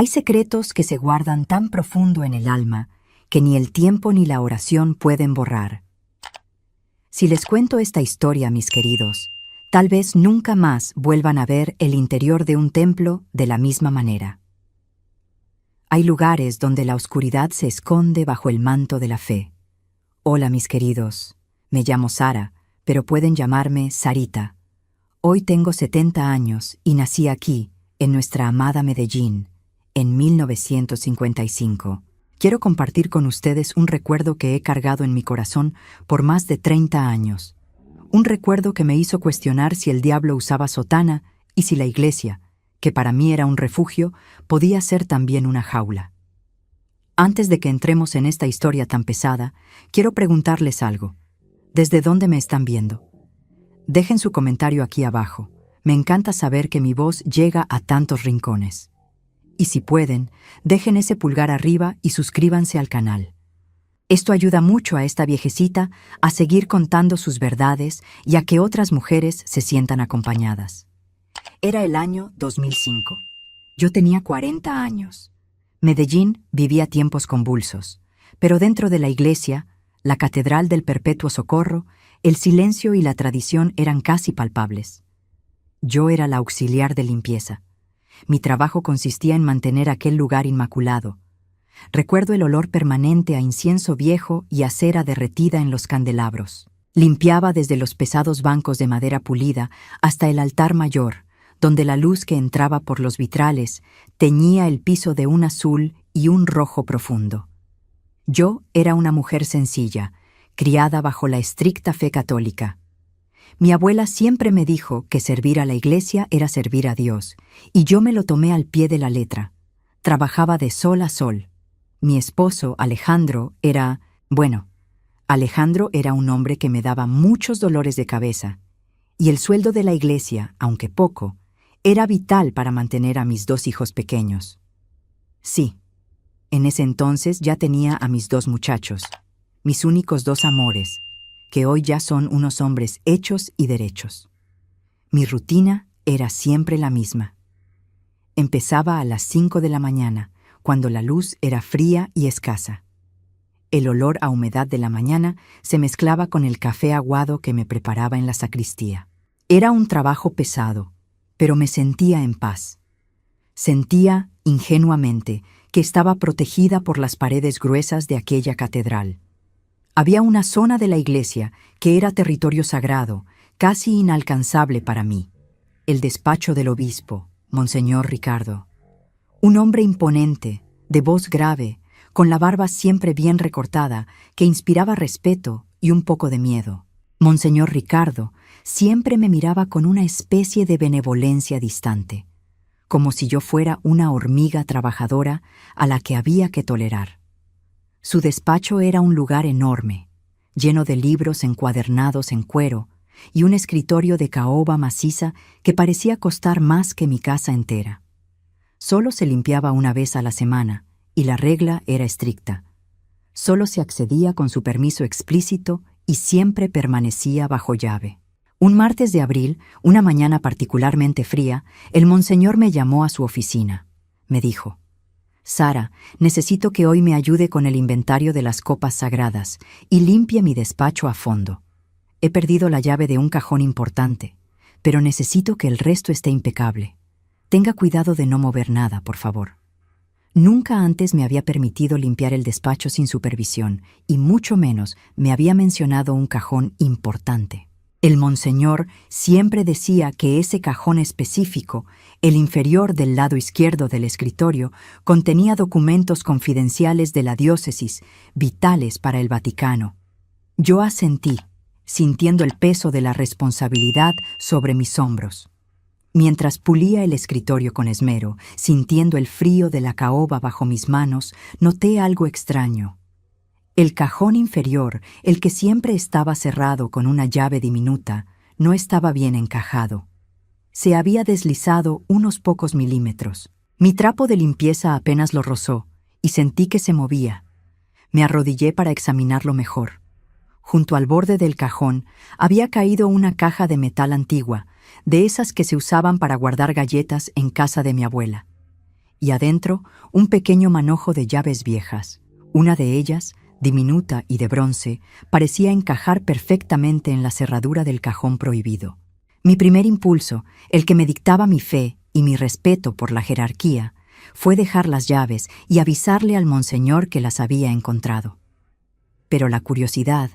Hay secretos que se guardan tan profundo en el alma que ni el tiempo ni la oración pueden borrar. Si les cuento esta historia, mis queridos, tal vez nunca más vuelvan a ver el interior de un templo de la misma manera. Hay lugares donde la oscuridad se esconde bajo el manto de la fe. Hola, mis queridos, me llamo Sara, pero pueden llamarme Sarita. Hoy tengo 70 años y nací aquí, en nuestra amada Medellín, en 1955. Quiero compartir con ustedes un recuerdo que he cargado en mi corazón por más de 30 años. Un recuerdo que me hizo cuestionar si el diablo usaba sotana y si la iglesia, que para mí era un refugio, podía ser también una jaula. Antes de que entremos en esta historia tan pesada, quiero preguntarles algo. ¿Desde dónde me están viendo? Dejen su comentario aquí abajo. Me encanta saber que mi voz llega a tantos rincones. Y si pueden, dejen ese pulgar arriba y suscríbanse al canal. Esto ayuda mucho a esta viejecita a seguir contando sus verdades y a que otras mujeres se sientan acompañadas. Era el año 2005. Yo tenía 40 años. Medellín vivía tiempos convulsos, pero dentro de la iglesia, la Catedral del Perpetuo Socorro, el silencio y la tradición eran casi palpables. Yo era la auxiliar de limpieza. Mi trabajo consistía en mantener aquel lugar inmaculado. Recuerdo el olor permanente a incienso viejo y a cera derretida en los candelabros. Limpiaba desde los pesados bancos de madera pulida hasta el altar mayor, donde la luz que entraba por los vitrales teñía el piso de un azul y un rojo profundo. Yo era una mujer sencilla, criada bajo la estricta fe católica. Mi abuela siempre me dijo que servir a la iglesia era servir a Dios, y yo me lo tomé al pie de la letra. Trabajaba de sol a sol. Mi esposo, Alejandro, Alejandro era un hombre que me daba muchos dolores de cabeza, y el sueldo de la iglesia, aunque poco, era vital para mantener a mis 2 hijos pequeños. Sí, en ese entonces ya tenía a mis 2 muchachos, mis únicos 2 amores, que hoy ya son unos hombres hechos y derechos. Mi rutina era siempre la misma. Empezaba a las 5 de la mañana, cuando la luz era fría y escasa. El olor a humedad de la mañana se mezclaba con el café aguado que me preparaba en la sacristía. Era un trabajo pesado, pero me sentía en paz. Sentía, ingenuamente, que estaba protegida por las paredes gruesas de aquella catedral. Había una zona de la iglesia que era territorio sagrado, casi inalcanzable para mí. El despacho del obispo, Monseñor Ricardo. Un hombre imponente, de voz grave, con la barba siempre bien recortada, que inspiraba respeto y un poco de miedo. Monseñor Ricardo siempre me miraba con una especie de benevolencia distante, como si yo fuera una hormiga trabajadora a la que había que tolerar. Su despacho era un lugar enorme, lleno de libros encuadernados en cuero y un escritorio de caoba maciza que parecía costar más que mi casa entera. Solo se limpiaba una vez a la semana y la regla era estricta. Solo se accedía con su permiso explícito y siempre permanecía bajo llave. Un martes de abril, una mañana particularmente fría, el monseñor me llamó a su oficina. Me dijo: «Sara, necesito que hoy me ayude con el inventario de las copas sagradas y limpie mi despacho a fondo. He perdido la llave de un cajón importante, pero necesito que el resto esté impecable. Tenga cuidado de no mover nada, por favor». Nunca antes me había permitido limpiar el despacho sin supervisión, y mucho menos me había mencionado un cajón importante. El monseñor siempre decía que ese cajón específico, el inferior del lado izquierdo del escritorio, contenía documentos confidenciales de la diócesis, vitales para el Vaticano. Yo asentí, sintiendo el peso de la responsabilidad sobre mis hombros. Mientras pulía el escritorio con esmero, sintiendo el frío de la caoba bajo mis manos, noté algo extraño. El cajón inferior, el que siempre estaba cerrado con una llave diminuta, no estaba bien encajado. Se había deslizado unos pocos milímetros. Mi trapo de limpieza apenas lo rozó, y sentí que se movía. Me arrodillé para examinarlo mejor. Junto al borde del cajón había caído una caja de metal antigua, de esas que se usaban para guardar galletas en casa de mi abuela. y adentro un pequeño manojo de llaves viejas. Una de ellas, diminuta y de bronce, parecía encajar perfectamente en la cerradura del cajón prohibido. Mi primer impulso, el que me dictaba mi fe y mi respeto por la jerarquía, fue dejar las llaves y avisarle al monseñor que las había encontrado. Pero la curiosidad,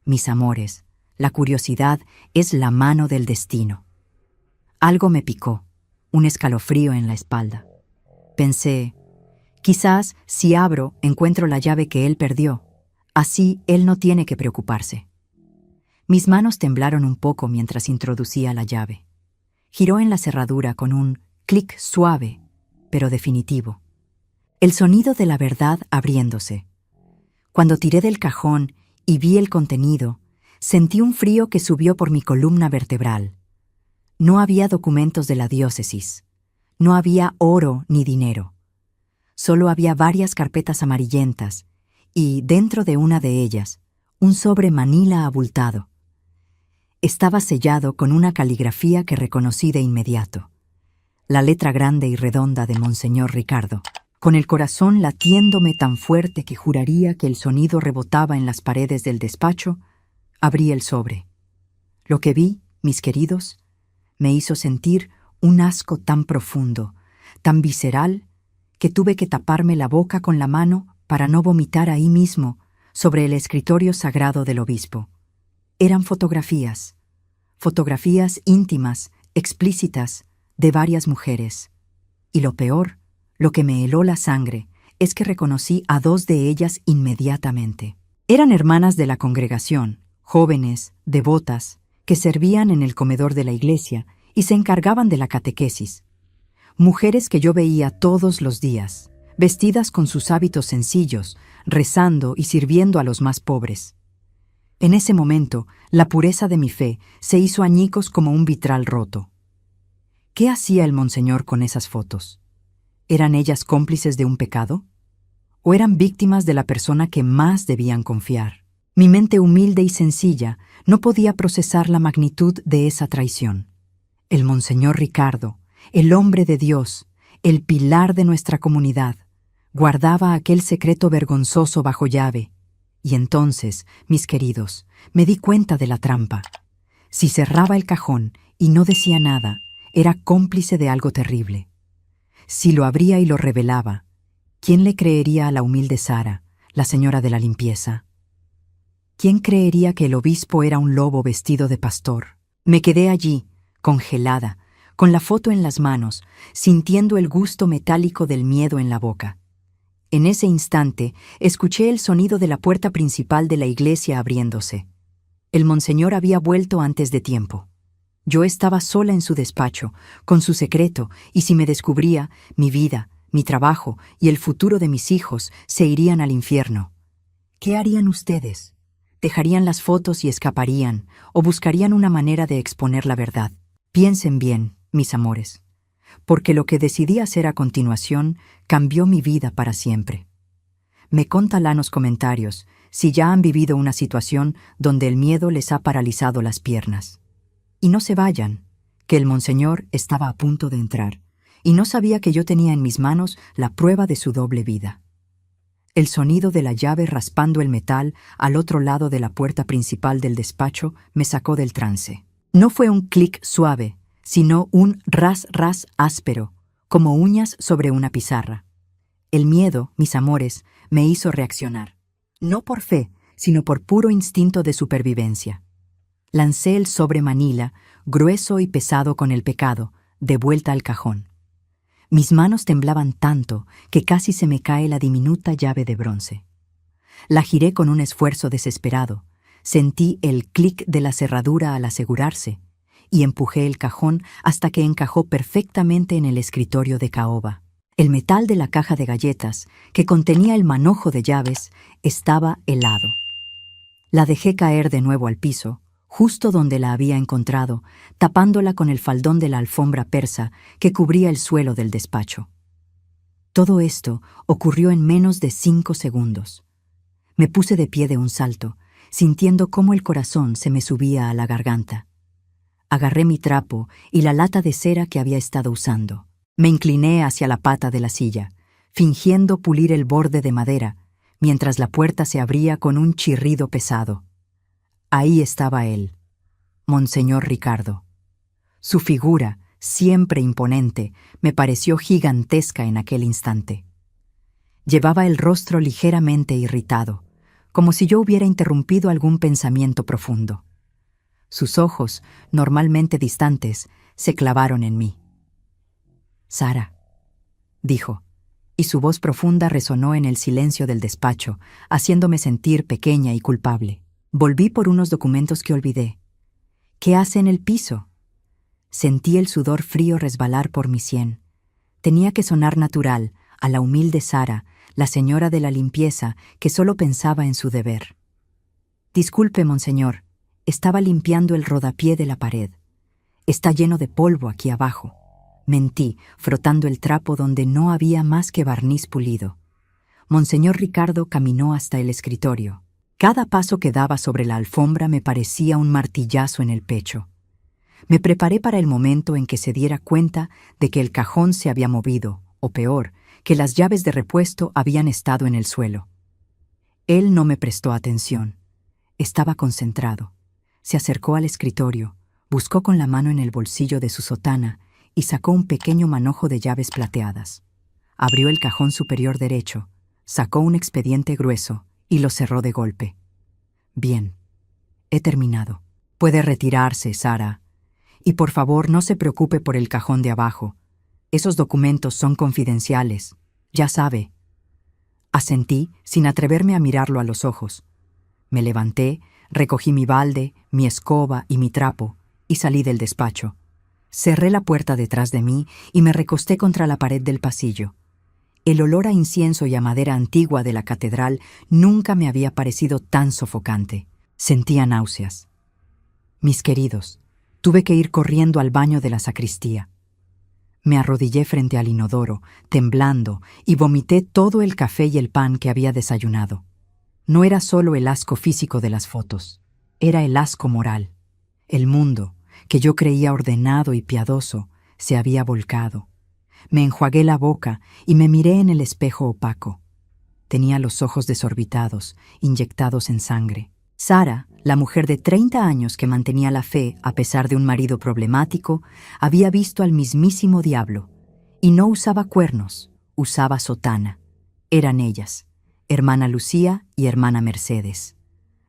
mis amores, la curiosidad es la mano del destino. Algo me picó, un escalofrío en la espalda. Pensé, quizás si abro encuentro la llave que él perdió. Así él no tiene que preocuparse. Mis manos temblaron un poco mientras introducía la llave. Giró en la cerradura con un clic suave, pero definitivo. El sonido de la verdad abriéndose. Cuando tiré del cajón y vi el contenido, sentí un frío que subió por mi columna vertebral. No había documentos de la diócesis. No había oro ni dinero. Solo había varias carpetas amarillentas y, dentro de una de ellas, un sobre manila abultado. Estaba sellado con una caligrafía que reconocí de inmediato. La letra grande y redonda de Monseñor Ricardo, con el corazón latiéndome tan fuerte que juraría que el sonido rebotaba en las paredes del despacho, abrí el sobre. Lo que vi, mis queridos, me hizo sentir un asco tan profundo, tan visceral, que tuve que taparme la boca con la mano para no vomitar ahí mismo, sobre el escritorio sagrado del obispo. Eran fotografías, fotografías íntimas, explícitas, de varias mujeres. Y lo peor, lo que me heló la sangre, es que reconocí a dos de ellas inmediatamente. Eran hermanas de la congregación, jóvenes, devotas, que servían en el comedor de la iglesia y se encargaban de la catequesis. Mujeres que yo veía todos los días, vestidas con sus hábitos sencillos, rezando y sirviendo a los más pobres. En ese momento, la pureza de mi fe se hizo añicos como un vitral roto. ¿Qué hacía el monseñor con esas fotos? ¿Eran ellas cómplices de un pecado? ¿O eran víctimas de la persona que más debían confiar? Mi mente humilde y sencilla no podía procesar la magnitud de esa traición. El monseñor Ricardo, el hombre de Dios, el pilar de nuestra comunidad, guardaba aquel secreto vergonzoso bajo llave. Y entonces, mis queridos, me di cuenta de la trampa. Si cerraba el cajón y no decía nada, era cómplice de algo terrible. Si lo abría y lo revelaba, ¿quién le creería a la humilde Sara, la señora de la limpieza? ¿Quién creería que el obispo era un lobo vestido de pastor? Me quedé allí, congelada, con la foto en las manos, sintiendo el gusto metálico del miedo en la boca. En ese instante, escuché el sonido de la puerta principal de la iglesia abriéndose. El monseñor había vuelto antes de tiempo. Yo estaba sola en su despacho, con su secreto, y si me descubría, mi vida, mi trabajo y el futuro de mis hijos se irían al infierno. ¿Qué harían ustedes? ¿Dejarían las fotos y escaparían, o buscarían una manera de exponer la verdad? Piensen bien, mis amores, porque lo que decidí hacer a continuación cambió mi vida para siempre. Me contarán los comentarios si ya han vivido una situación donde el miedo les ha paralizado las piernas. Y no se vayan, que el monseñor estaba a punto de entrar, y no sabía que yo tenía en mis manos la prueba de su doble vida. El sonido de la llave raspando el metal al otro lado de la puerta principal del despacho me sacó del trance. No fue un clic suave, sino un ras áspero, como uñas sobre una pizarra. El miedo, mis amores, me hizo reaccionar. No por fe, sino por puro instinto de supervivencia. Lancé el sobre manila, grueso y pesado con el pecado, de vuelta al cajón. Mis manos temblaban tanto que casi se me cae la diminuta llave de bronce. La giré con un esfuerzo desesperado, sentí el clic de la cerradura al asegurarse, y empujé el cajón hasta que encajó perfectamente en el escritorio de caoba. El metal de la caja de galletas, que contenía el manojo de llaves, estaba helado. La dejé caer de nuevo al piso, justo donde la había encontrado, tapándola con el faldón de la alfombra persa que cubría el suelo del despacho. Todo esto ocurrió en menos de 5 segundos. Me puse de pie de un salto, sintiendo cómo el corazón se me subía a la garganta. Agarré mi trapo y la lata de cera que había estado usando. Me incliné hacia la pata de la silla, fingiendo pulir el borde de madera, mientras la puerta se abría con un chirrido pesado. Ahí estaba él, Monseñor Ricardo. Su figura, siempre imponente, me pareció gigantesca en aquel instante. Llevaba el rostro ligeramente irritado, como si yo hubiera interrumpido algún pensamiento profundo. Sus ojos, normalmente distantes, se clavaron en mí. «Sara», dijo, y su voz profunda resonó en el silencio del despacho, haciéndome sentir pequeña y culpable. Volví por unos documentos que olvidé. «¿Qué hace en el piso?» Sentí el sudor frío resbalar por mi sien. Tenía que sonar natural a la humilde Sara, la señora de la limpieza, que solo pensaba en su deber. «Disculpe, monseñor, estaba limpiando el rodapié de la pared. Está lleno de polvo aquí abajo», mentí, frotando el trapo donde no había más que barniz pulido. Monseñor Ricardo caminó hasta el escritorio. Cada paso que daba sobre la alfombra me parecía un martillazo en el pecho. Me preparé para el momento en que se diera cuenta de que el cajón se había movido, o peor, que las llaves de repuesto habían estado en el suelo. Él no me prestó atención. Estaba concentrado. Se acercó al escritorio, buscó con la mano en el bolsillo de su sotana y sacó un pequeño manojo de llaves plateadas. Abrió el cajón superior derecho, sacó un expediente grueso y lo cerró de golpe. «Bien, he terminado. Puede retirarse, Sara. Y por favor no se preocupe por el cajón de abajo. Esos documentos son confidenciales, ya sabe». Asentí sin atreverme a mirarlo a los ojos. Me levanté, recogí mi balde, mi escoba y mi trapo y salí del despacho. Cerré la puerta detrás de mí y me recosté contra la pared del pasillo. El olor a incienso y a madera antigua de la catedral nunca me había parecido tan sofocante. Sentía náuseas. Mis queridos, tuve que ir corriendo al baño de la sacristía. Me arrodillé frente al inodoro, temblando, y vomité todo el café y el pan que había desayunado. No era solo el asco físico de las fotos, era el asco moral. El mundo, que yo creía ordenado y piadoso, se había volcado. Me enjuagué la boca y me miré en el espejo opaco. Tenía los ojos desorbitados, inyectados en sangre. Sara, la mujer de 30 años que mantenía la fe a pesar de un marido problemático, había visto al mismísimo diablo. Y no usaba cuernos, usaba sotana. Eran ellas, hermana Lucía y hermana Mercedes.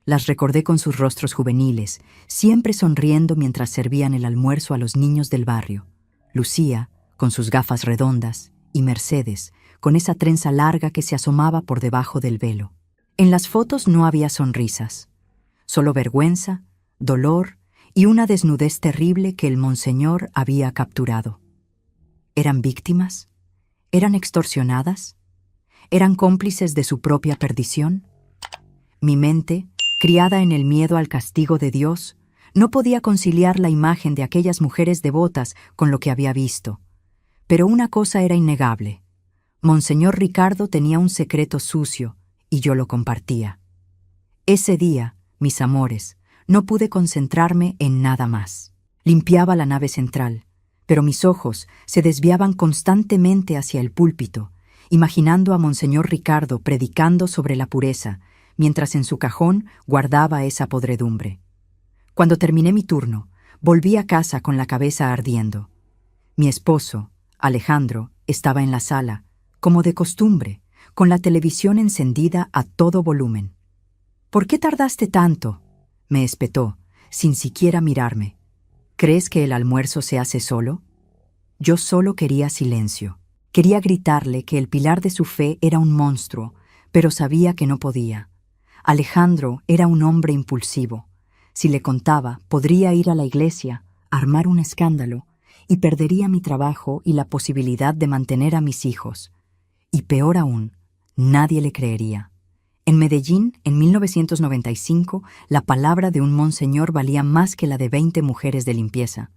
Las recordé con sus rostros juveniles, siempre sonriendo mientras servían el almuerzo a los niños del barrio. Lucía, con sus gafas redondas, y Mercedes, con esa trenza larga que se asomaba por debajo del velo. En las fotos no había sonrisas, solo vergüenza, dolor y una desnudez terrible que el monseñor había capturado. ¿Eran víctimas? ¿Eran extorsionadas? ¿Eran cómplices de su propia perdición? Mi mente, criada en el miedo al castigo de Dios, no podía conciliar la imagen de aquellas mujeres devotas con lo que había visto. Pero una cosa era innegable. Monseñor Ricardo tenía un secreto sucio y yo lo compartía. Ese día, mis amores, no pude concentrarme en nada más. Limpiaba la nave central, pero mis ojos se desviaban constantemente hacia el púlpito, imaginando a Monseñor Ricardo predicando sobre la pureza, mientras en su cajón guardaba esa podredumbre. Cuando terminé mi turno, volví a casa con la cabeza ardiendo. Mi esposo, Alejandro, estaba en la sala, como de costumbre, con la televisión encendida a todo volumen. «¿Por qué tardaste tanto?», me espetó, sin siquiera mirarme. «¿Crees que el almuerzo se hace solo?». Yo solo quería silencio. Quería gritarle que el pilar de su fe era un monstruo, pero sabía que no podía. Alejandro era un hombre impulsivo. Si le contaba, podría ir a la iglesia, armar un escándalo, y perdería mi trabajo y la posibilidad de mantener a mis hijos. Y peor aún, nadie le creería. En Medellín, en 1995, la palabra de un monseñor valía más que la de 20 mujeres de limpieza.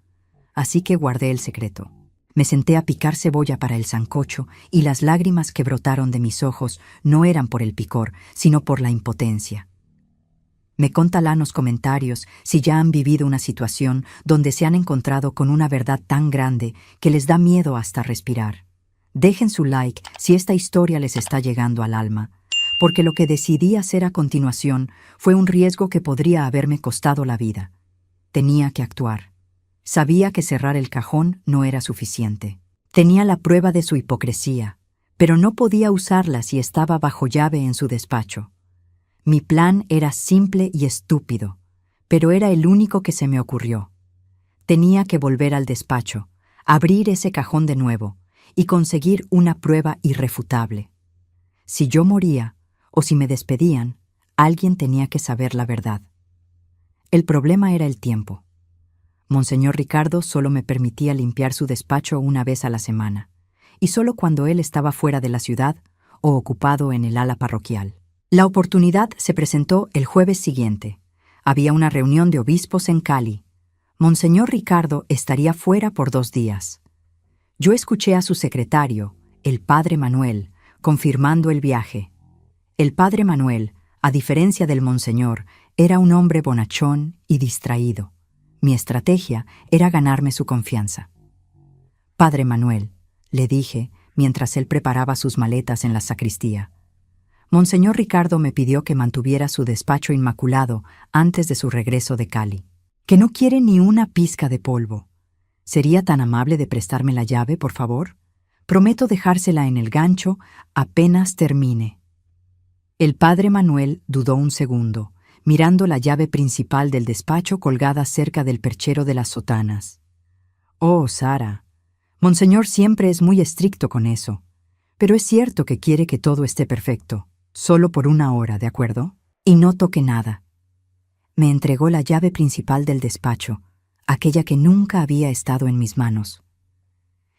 Así que guardé el secreto. Me senté a picar cebolla para el sancocho y las lágrimas que brotaron de mis ojos no eran por el picor, sino por la impotencia. Me contarán los comentarios si ya han vivido una situación donde se han encontrado con una verdad tan grande que les da miedo hasta respirar. Dejen su like si esta historia les está llegando al alma, porque lo que decidí hacer a continuación fue un riesgo que podría haberme costado la vida. Tenía que actuar. Sabía que cerrar el cajón no era suficiente. Tenía la prueba de su hipocresía, pero no podía usarla si estaba bajo llave en su despacho. Mi plan era simple y estúpido, pero era el único que se me ocurrió. Tenía que volver al despacho, abrir ese cajón de nuevo y conseguir una prueba irrefutable. Si yo moría o si me despedían, alguien tenía que saber la verdad. El problema era el tiempo. Monseñor Ricardo solo me permitía limpiar su despacho una vez a la semana, y solo cuando él estaba fuera de la ciudad o ocupado en el ala parroquial. La oportunidad se presentó el jueves siguiente. Había una reunión de obispos en Cali. Monseñor Ricardo estaría fuera por 2 días. Yo escuché a su secretario, el padre Manuel, confirmando el viaje. El padre Manuel, a diferencia del monseñor, era un hombre bonachón y distraído. Mi estrategia era ganarme su confianza. «Padre Manuel», le dije mientras él preparaba sus maletas en la sacristía. Monseñor Ricardo me pidió que mantuviera su despacho inmaculado antes de su regreso de Cali. Que no quiere ni una pizca de polvo. ¿Sería tan amable de prestarme la llave, por favor? Prometo dejársela en el gancho apenas termine. El padre Manuel dudó un segundo, mirando la llave principal del despacho colgada cerca del perchero de las sotanas. «Oh, Sara, Monseñor siempre es muy estricto con eso, pero es cierto que quiere que todo esté perfecto. Solo por 1 hora, ¿de acuerdo? Y no toque nada». Me entregó la llave principal del despacho, aquella que nunca había estado en mis manos.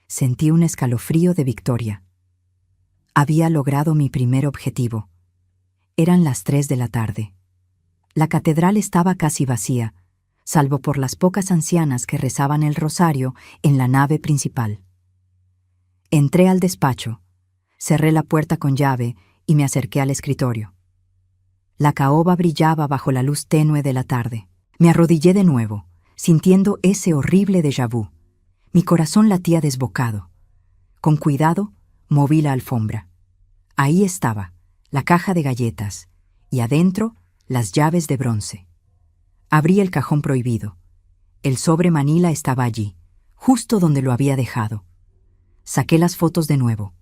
Sentí un escalofrío de victoria. Había logrado mi primer objetivo. Eran las 3 de la tarde. La catedral estaba casi vacía, salvo por las pocas ancianas que rezaban el rosario en la nave principal. Entré al despacho, cerré la puerta con llave y me acerqué al escritorio. La caoba brillaba bajo la luz tenue de la tarde. Me arrodillé de nuevo, sintiendo ese horrible déjà vu. Mi corazón latía desbocado. Con cuidado, moví la alfombra. Ahí estaba, la caja de galletas, y adentro, las llaves de bronce. Abrí el cajón prohibido. El sobre manila estaba allí, justo donde lo había dejado. Saqué las fotos de nuevo.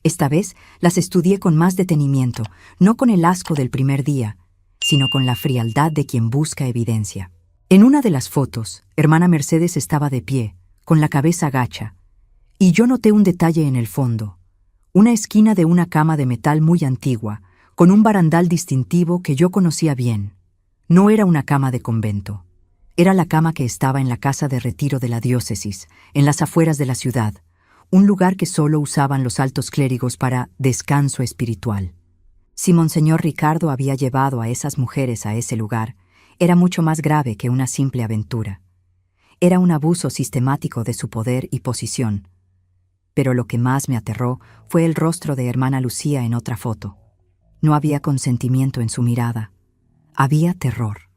Esta vez las estudié con más detenimiento, no con el asco del primer día, sino con la frialdad de quien busca evidencia. En una de las fotos, hermana Mercedes estaba de pie, con la cabeza gacha, y yo noté un detalle en el fondo, una esquina de una cama de metal muy antigua, con un barandal distintivo que yo conocía bien. No era una cama de convento. Era la cama que estaba en la casa de retiro de la diócesis, en las afueras de la ciudad, un lugar que solo usaban los altos clérigos para descanso espiritual. Si Monseñor Ricardo había llevado a esas mujeres a ese lugar, era mucho más grave que una simple aventura. Era un abuso sistemático de su poder y posición. Pero lo que más me aterró fue el rostro de hermana Lucía en otra foto. No había consentimiento en su mirada. Había terror.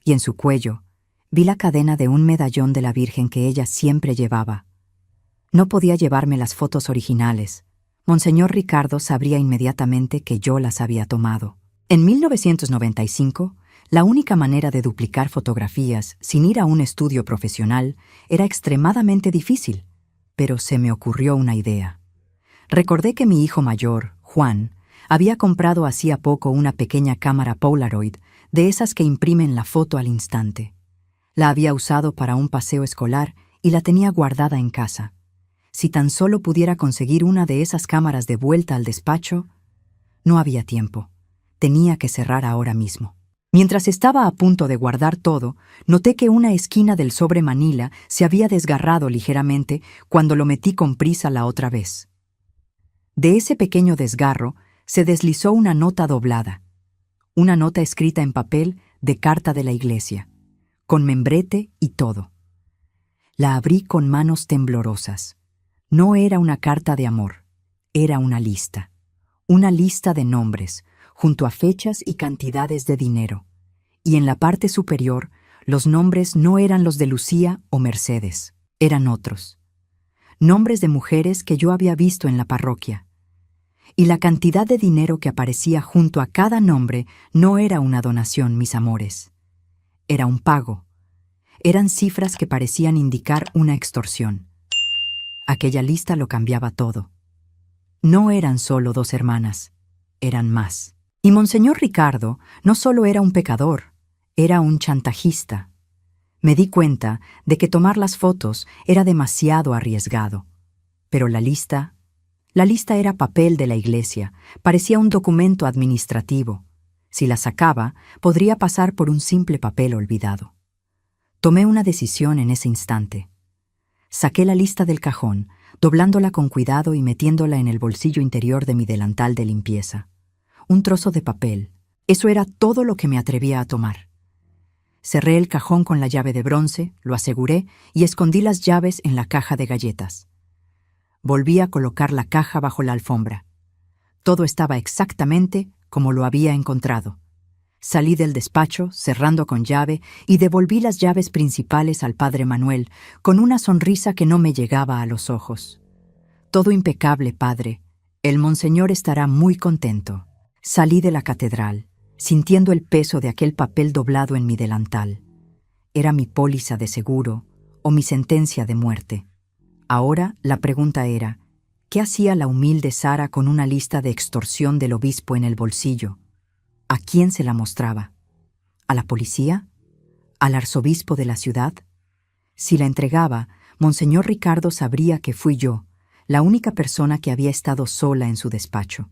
Y en su cuello vi la cadena de un medallón de la Virgen que ella siempre llevaba. No podía llevarme las fotos originales. Monseñor Ricardo sabría inmediatamente que yo las había tomado. En 1995, la única manera de duplicar fotografías sin ir a un estudio profesional era extremadamente difícil, pero se me ocurrió una idea. Recordé que mi hijo mayor, Juan, había comprado hacía poco una pequeña cámara Polaroid de esas que imprimen la foto al instante. La había usado para un paseo escolar y la tenía guardada en casa. Si tan solo pudiera conseguir una de esas cámaras de vuelta al despacho, no había tiempo. Tenía que cerrar ahora mismo. Mientras estaba a punto de guardar todo, noté que una esquina del sobre manila se había desgarrado ligeramente cuando lo metí con prisa la otra vez. De ese pequeño desgarro se deslizó una nota doblada, una nota escrita en papel de carta de la iglesia, con membrete y todo. La abrí con manos temblorosas. No era una carta de amor, era una lista de nombres, junto a fechas y cantidades de dinero, y en la parte superior los nombres no eran los de Lucía o Mercedes, eran otros. Nombres de mujeres que yo había visto en la parroquia. Y la cantidad de dinero que aparecía junto a cada nombre no era una donación, mis amores. Era un pago. Eran cifras que parecían indicar una extorsión. Aquella lista lo cambiaba todo. No eran solo 2 hermanas, eran más. Y Monseñor Ricardo no solo era un pecador, era un chantajista. Me di cuenta de que tomar las fotos era demasiado arriesgado. Pero la lista era papel de la iglesia, parecía un documento administrativo. Si la sacaba, podría pasar por un simple papel olvidado. Tomé una decisión en ese instante. Saqué la lista del cajón, doblándola con cuidado y metiéndola en el bolsillo interior de mi delantal de limpieza. Un trozo de papel. Eso era todo lo que me atrevía a tomar. Cerré el cajón con la llave de bronce, lo aseguré y escondí las llaves en la caja de galletas. Volví a colocar la caja bajo la alfombra. Todo estaba exactamente como lo había encontrado. Salí del despacho, cerrando con llave, y devolví las llaves principales al padre Manuel, con una sonrisa que no me llegaba a los ojos. Todo impecable, padre. El monseñor estará muy contento. Salí de la catedral, sintiendo el peso de aquel papel doblado en mi delantal. Era mi póliza de seguro o mi sentencia de muerte. Ahora la pregunta era, ¿qué hacía la humilde Sara con una lista de extorsión del obispo en el bolsillo? ¿A quién se la mostraba? ¿A la policía? ¿Al arzobispo de la ciudad? Si la entregaba, Monseñor Ricardo sabría que fui yo, la única persona que había estado sola en su despacho.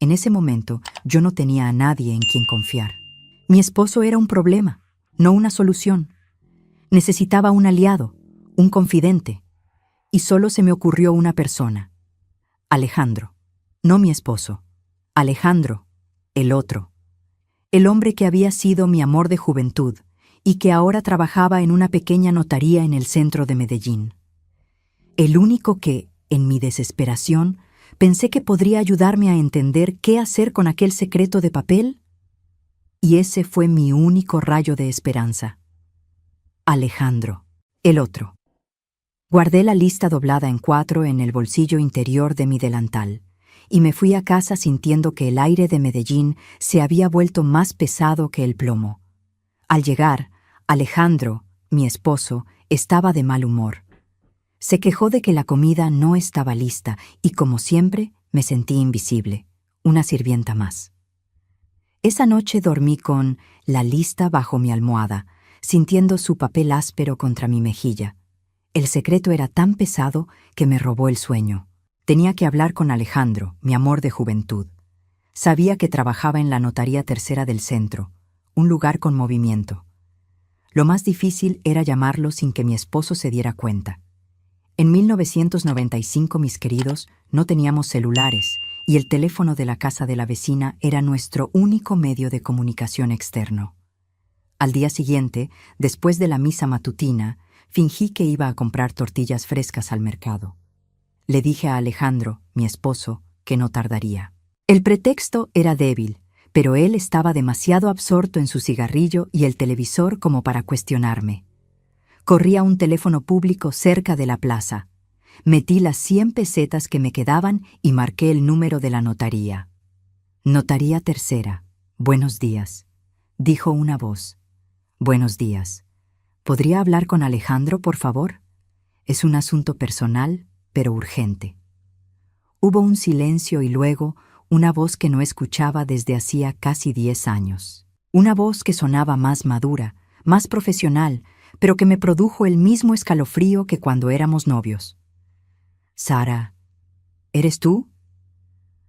En ese momento, yo no tenía a nadie en quien confiar. Mi esposo era un problema, no una solución. Necesitaba un aliado, un confidente. Y solo se me ocurrió una persona. Alejandro. No mi esposo. Alejandro. El otro. El hombre que había sido mi amor de juventud y que ahora trabajaba en una pequeña notaría en el centro de Medellín. El único que, en mi desesperación, pensé que podría ayudarme a entender qué hacer con aquel secreto de papel. Y ese fue mi único rayo de esperanza. Alejandro. El otro. Guardé la lista doblada en 4 en el bolsillo interior de mi delantal. Y me fui a casa sintiendo que el aire de Medellín se había vuelto más pesado que el plomo. Al llegar, Alejandro, mi esposo, estaba de mal humor. Se quejó de que la comida no estaba lista y, como siempre, me sentí invisible, una sirvienta más. Esa noche dormí con la lista bajo mi almohada, sintiendo su papel áspero contra mi mejilla. El secreto era tan pesado que me robó el sueño. Tenía que hablar con Alejandro, mi amor de juventud. Sabía que trabajaba en la notaría tercera del centro, un lugar con movimiento. Lo más difícil era llamarlo sin que mi esposo se diera cuenta. En 1995, mis queridos, no teníamos celulares y el teléfono de la casa de la vecina era nuestro único medio de comunicación externo. Al día siguiente, después de la misa matutina, fingí que iba a comprar tortillas frescas al mercado. Le dije a Alejandro, mi esposo, que no tardaría. El pretexto era débil, pero él estaba demasiado absorto en su cigarrillo y el televisor como para cuestionarme. Corrí a un teléfono público cerca de la plaza. Metí las 100 pesetas que me quedaban y marqué el número de la notaría. Notaría tercera. Buenos días, dijo una voz. Buenos días. ¿Podría hablar con Alejandro, por favor? Es un asunto personal, pero urgente. Hubo un silencio y luego una voz que no escuchaba desde hacía casi 10 años. Una voz que sonaba más madura, más profesional, pero que me produjo el mismo escalofrío que cuando éramos novios. Sara, ¿eres tú?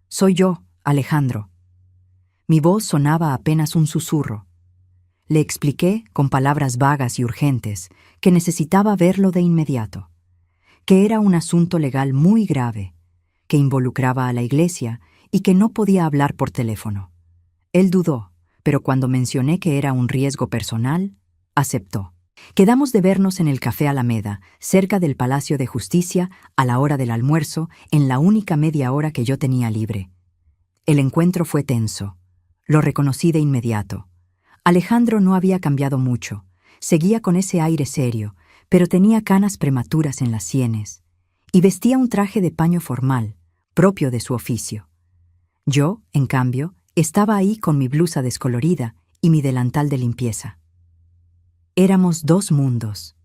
Soy yo, Alejandro. Mi voz sonaba apenas un susurro. Le expliqué, con palabras vagas y urgentes, que necesitaba verlo de inmediato, que era un asunto legal muy grave, que involucraba a la iglesia y que no podía hablar por teléfono. Él dudó, pero cuando mencioné que era un riesgo personal, aceptó. Quedamos de vernos en el Café Alameda, cerca del Palacio de Justicia, a la hora del almuerzo, en la única media hora que yo tenía libre. El encuentro fue tenso. Lo reconocí de inmediato. Alejandro no había cambiado mucho. Seguía con ese aire serio, pero tenía canas prematuras en las sienes y vestía un traje de paño formal, propio de su oficio. Yo, en cambio, estaba ahí con mi blusa descolorida y mi delantal de limpieza. Éramos dos mundos.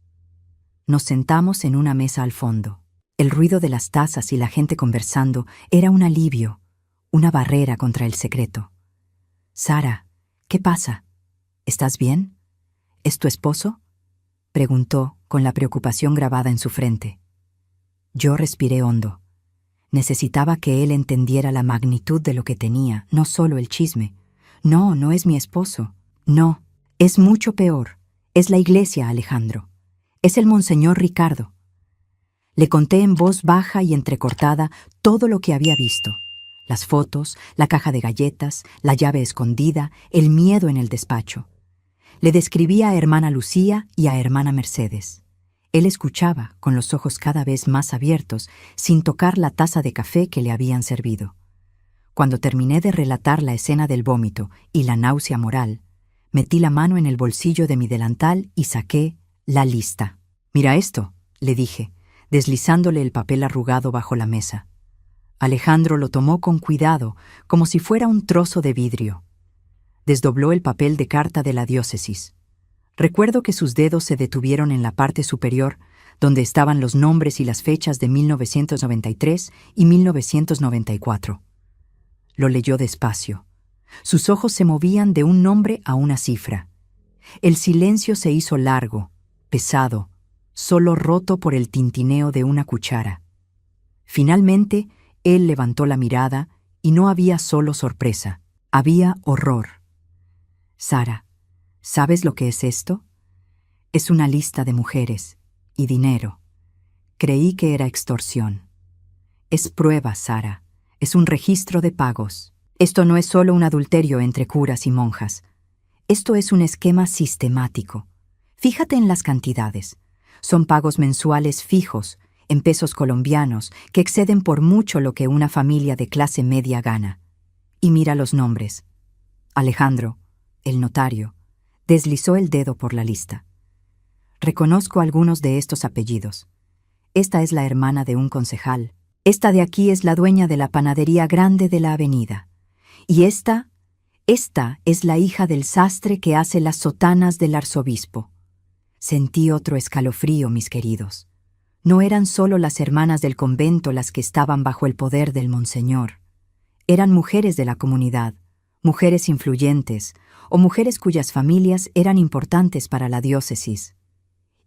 Nos sentamos en una mesa al fondo. El ruido de las tazas y la gente conversando era un alivio, una barrera contra el secreto. «Sara, ¿qué pasa? ¿Estás bien? ¿Es tu esposo?», preguntó con la preocupación grabada en su frente. Yo respiré hondo. Necesitaba que él entendiera la magnitud de lo que tenía, no solo el chisme. «No, no es mi esposo. No, es mucho peor. Es la iglesia, Alejandro. Es el Monseñor Ricardo». Le conté en voz baja y entrecortada todo lo que había visto. Las fotos, la caja de galletas, la llave escondida, el miedo en el despacho. Le describí a hermana Lucía y a hermana Mercedes. Él escuchaba, con los ojos cada vez más abiertos, sin tocar la taza de café que le habían servido. Cuando terminé de relatar la escena del vómito y la náusea moral, metí la mano en el bolsillo de mi delantal y saqué la lista. «Mira esto», le dije, deslizándole el papel arrugado bajo la mesa. Alejandro lo tomó con cuidado, como si fuera un trozo de vidrio. Desdobló el papel de carta de la diócesis. Recuerdo que sus dedos se detuvieron en la parte superior, donde estaban los nombres y las fechas de 1993 y 1994. Lo leyó despacio. Sus ojos se movían de un nombre a una cifra. El silencio se hizo largo, pesado, solo roto por el tintineo de una cuchara. Finalmente, él levantó la mirada y no había solo sorpresa, había horror. «Sara, ¿sabes lo que es esto? Es una lista de mujeres y dinero. Creí que era extorsión. Es prueba, Sara. Es un registro de pagos. Esto no es solo un adulterio entre curas y monjas. Esto es un esquema sistemático. Fíjate en las cantidades. Son pagos mensuales fijos, en pesos colombianos, que exceden por mucho lo que una familia de clase media gana. Y mira los nombres. Alejandro, el notario, deslizó el dedo por la lista. Reconozco algunos de estos apellidos. Esta es la hermana de un concejal. Esta de aquí es la dueña de la panadería grande de la avenida. Y esta es la hija del sastre que hace las sotanas del arzobispo. Sentí otro escalofrío, mis queridos. No eran solo las hermanas del convento las que estaban bajo el poder del monseñor. Eran mujeres de la comunidad, mujeres influyentes, o mujeres cuyas familias eran importantes para la diócesis.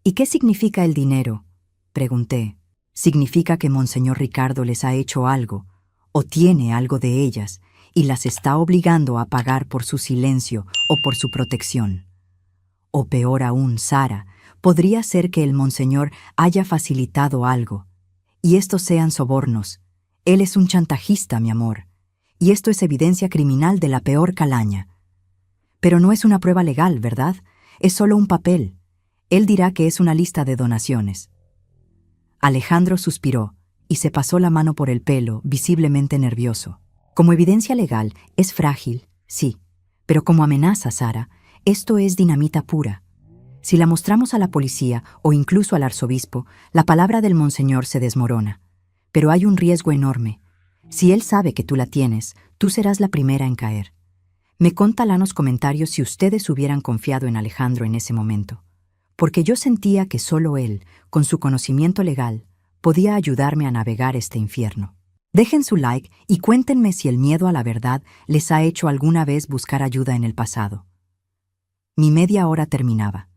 «¿Y qué significa el dinero?», pregunté. «Significa que Monseñor Ricardo les ha hecho algo, o tiene algo de ellas, y las está obligando a pagar por su silencio o por su protección. O peor aún, Sara, podría ser que el Monseñor haya facilitado algo, y estos sean sobornos. Él es un chantajista, mi amor, y esto es evidencia criminal de la peor calaña. Pero no es una prueba legal, ¿verdad? Es solo un papel. Él dirá que es una lista de donaciones». Alejandro suspiró y se pasó la mano por el pelo, visiblemente nervioso. «Como evidencia legal, es frágil, sí, pero como amenaza, Sara, esto es dinamita pura. Si la mostramos a la policía o incluso al arzobispo, la palabra del monseñor se desmorona. Pero hay un riesgo enorme. Si él sabe que tú la tienes, tú serás la primera en caer. Me contarán los comentarios si ustedes hubieran confiado en Alejandro en ese momento. Porque yo sentía que solo él, con su conocimiento legal, podía ayudarme a navegar este infierno. Dejen su like y cuéntenme si el miedo a la verdad les ha hecho alguna vez buscar ayuda en el pasado. Mi media hora terminaba.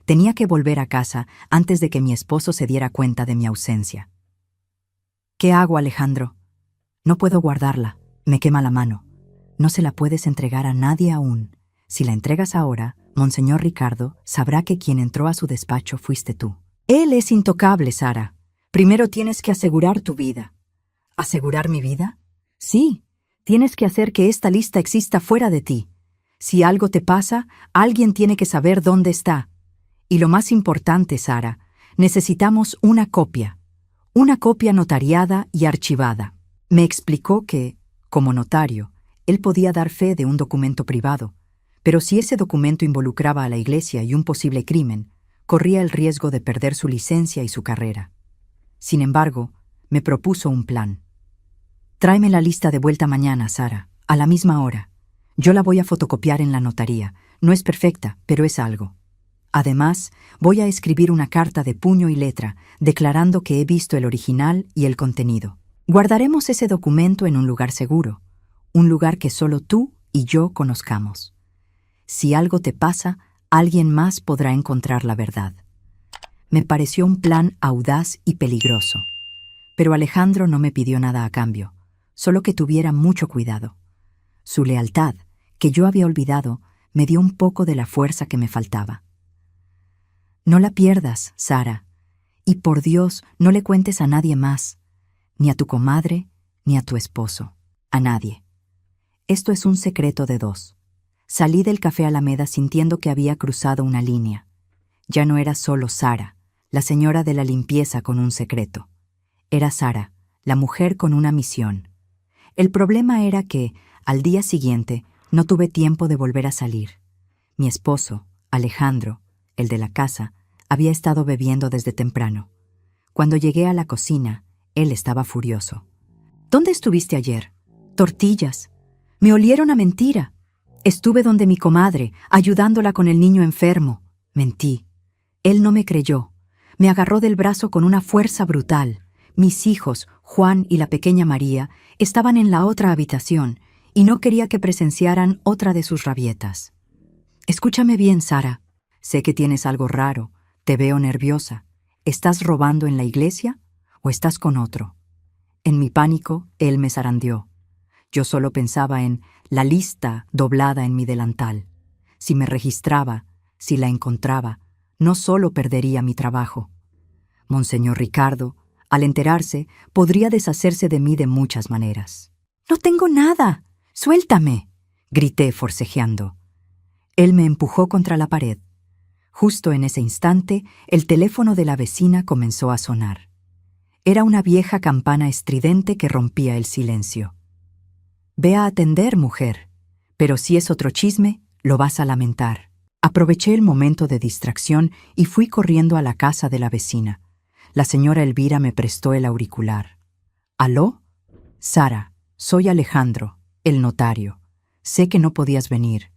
Tenía que volver a casa antes de que mi esposo se diera cuenta de mi ausencia. «¿Qué hago, Alejandro? No puedo guardarla. Me quema la mano. No se la puedes entregar a nadie aún. Si la entregas ahora, Monseñor Ricardo sabrá que quien entró a su despacho fuiste tú. Él es intocable, Sara. Primero tienes que asegurar tu vida». «¿Asegurar mi vida?» «Sí. Tienes que hacer que esta lista exista fuera de ti. Si algo te pasa, alguien tiene que saber dónde está. Y lo más importante, Sara, necesitamos una copia notariada y archivada». Me explicó que, como notario, él podía dar fe de un documento privado, Pero si ese documento involucraba a la iglesia y un posible crimen, corría el riesgo de perder su licencia y su carrera. Sin embargo, me propuso un plan. Tráeme la lista de vuelta mañana, Sara, a la misma hora. Yo la voy a fotocopiar en la notaría. No es perfecta, pero es algo. Además, voy a escribir una carta de puño y letra, declarando que he visto el original y el contenido. Guardaremos ese documento en un lugar seguro, un lugar que solo tú y yo conozcamos. Si algo te pasa, alguien más podrá encontrar la verdad. Me pareció un plan audaz y peligroso, pero Alejandro no me pidió nada a cambio, solo que tuviera mucho cuidado. Su lealtad, que yo había olvidado, me dio un poco de la fuerza que me faltaba. No la pierdas, Sara, y por Dios no le cuentes a nadie más, ni a tu comadre, ni a tu esposo, a nadie. Esto es un secreto de dos. Salí del Café Alameda sintiendo que había cruzado una línea. Ya no era solo Sara, la señora de la limpieza con un secreto. Era Sara, la mujer con una misión. El problema era que, al día siguiente, no tuve tiempo de volver a salir. Mi esposo, Alejandro, el de la casa, había estado bebiendo desde temprano. Cuando llegué a la cocina, él estaba furioso. ¿Dónde estuviste ayer? Tortillas. Me olieron a mentira. Estuve donde mi comadre, ayudándola con el niño enfermo. Mentí. Él no me creyó. Me agarró del brazo con una fuerza brutal. Mis hijos, Juan y la pequeña María, estaban en la otra habitación y no quería que presenciaran otra de sus rabietas. Escúchame bien, Sara. Sé que tienes algo raro. Te veo nerviosa. ¿Estás robando en la iglesia o estás con otro? En mi pánico, él me zarandeó. Yo solo pensaba en la lista doblada en mi delantal. Si me registraba, si la encontraba, no solo perdería mi trabajo. Monseñor Ricardo, al enterarse, podría deshacerse de mí de muchas maneras. «No tengo nada. Suéltame», grité forcejeando. Él me empujó contra la pared. Justo en ese instante, el teléfono de la vecina comenzó a sonar. Era una vieja campana estridente que rompía el silencio. «Ve a atender, mujer, pero si es otro chisme, lo vas a lamentar». Aproveché el momento de distracción y fui corriendo a la casa de la vecina. La señora Elvira me prestó el auricular. «¿Aló? Sara, soy Alejandro, el notario. Sé que no podías venir,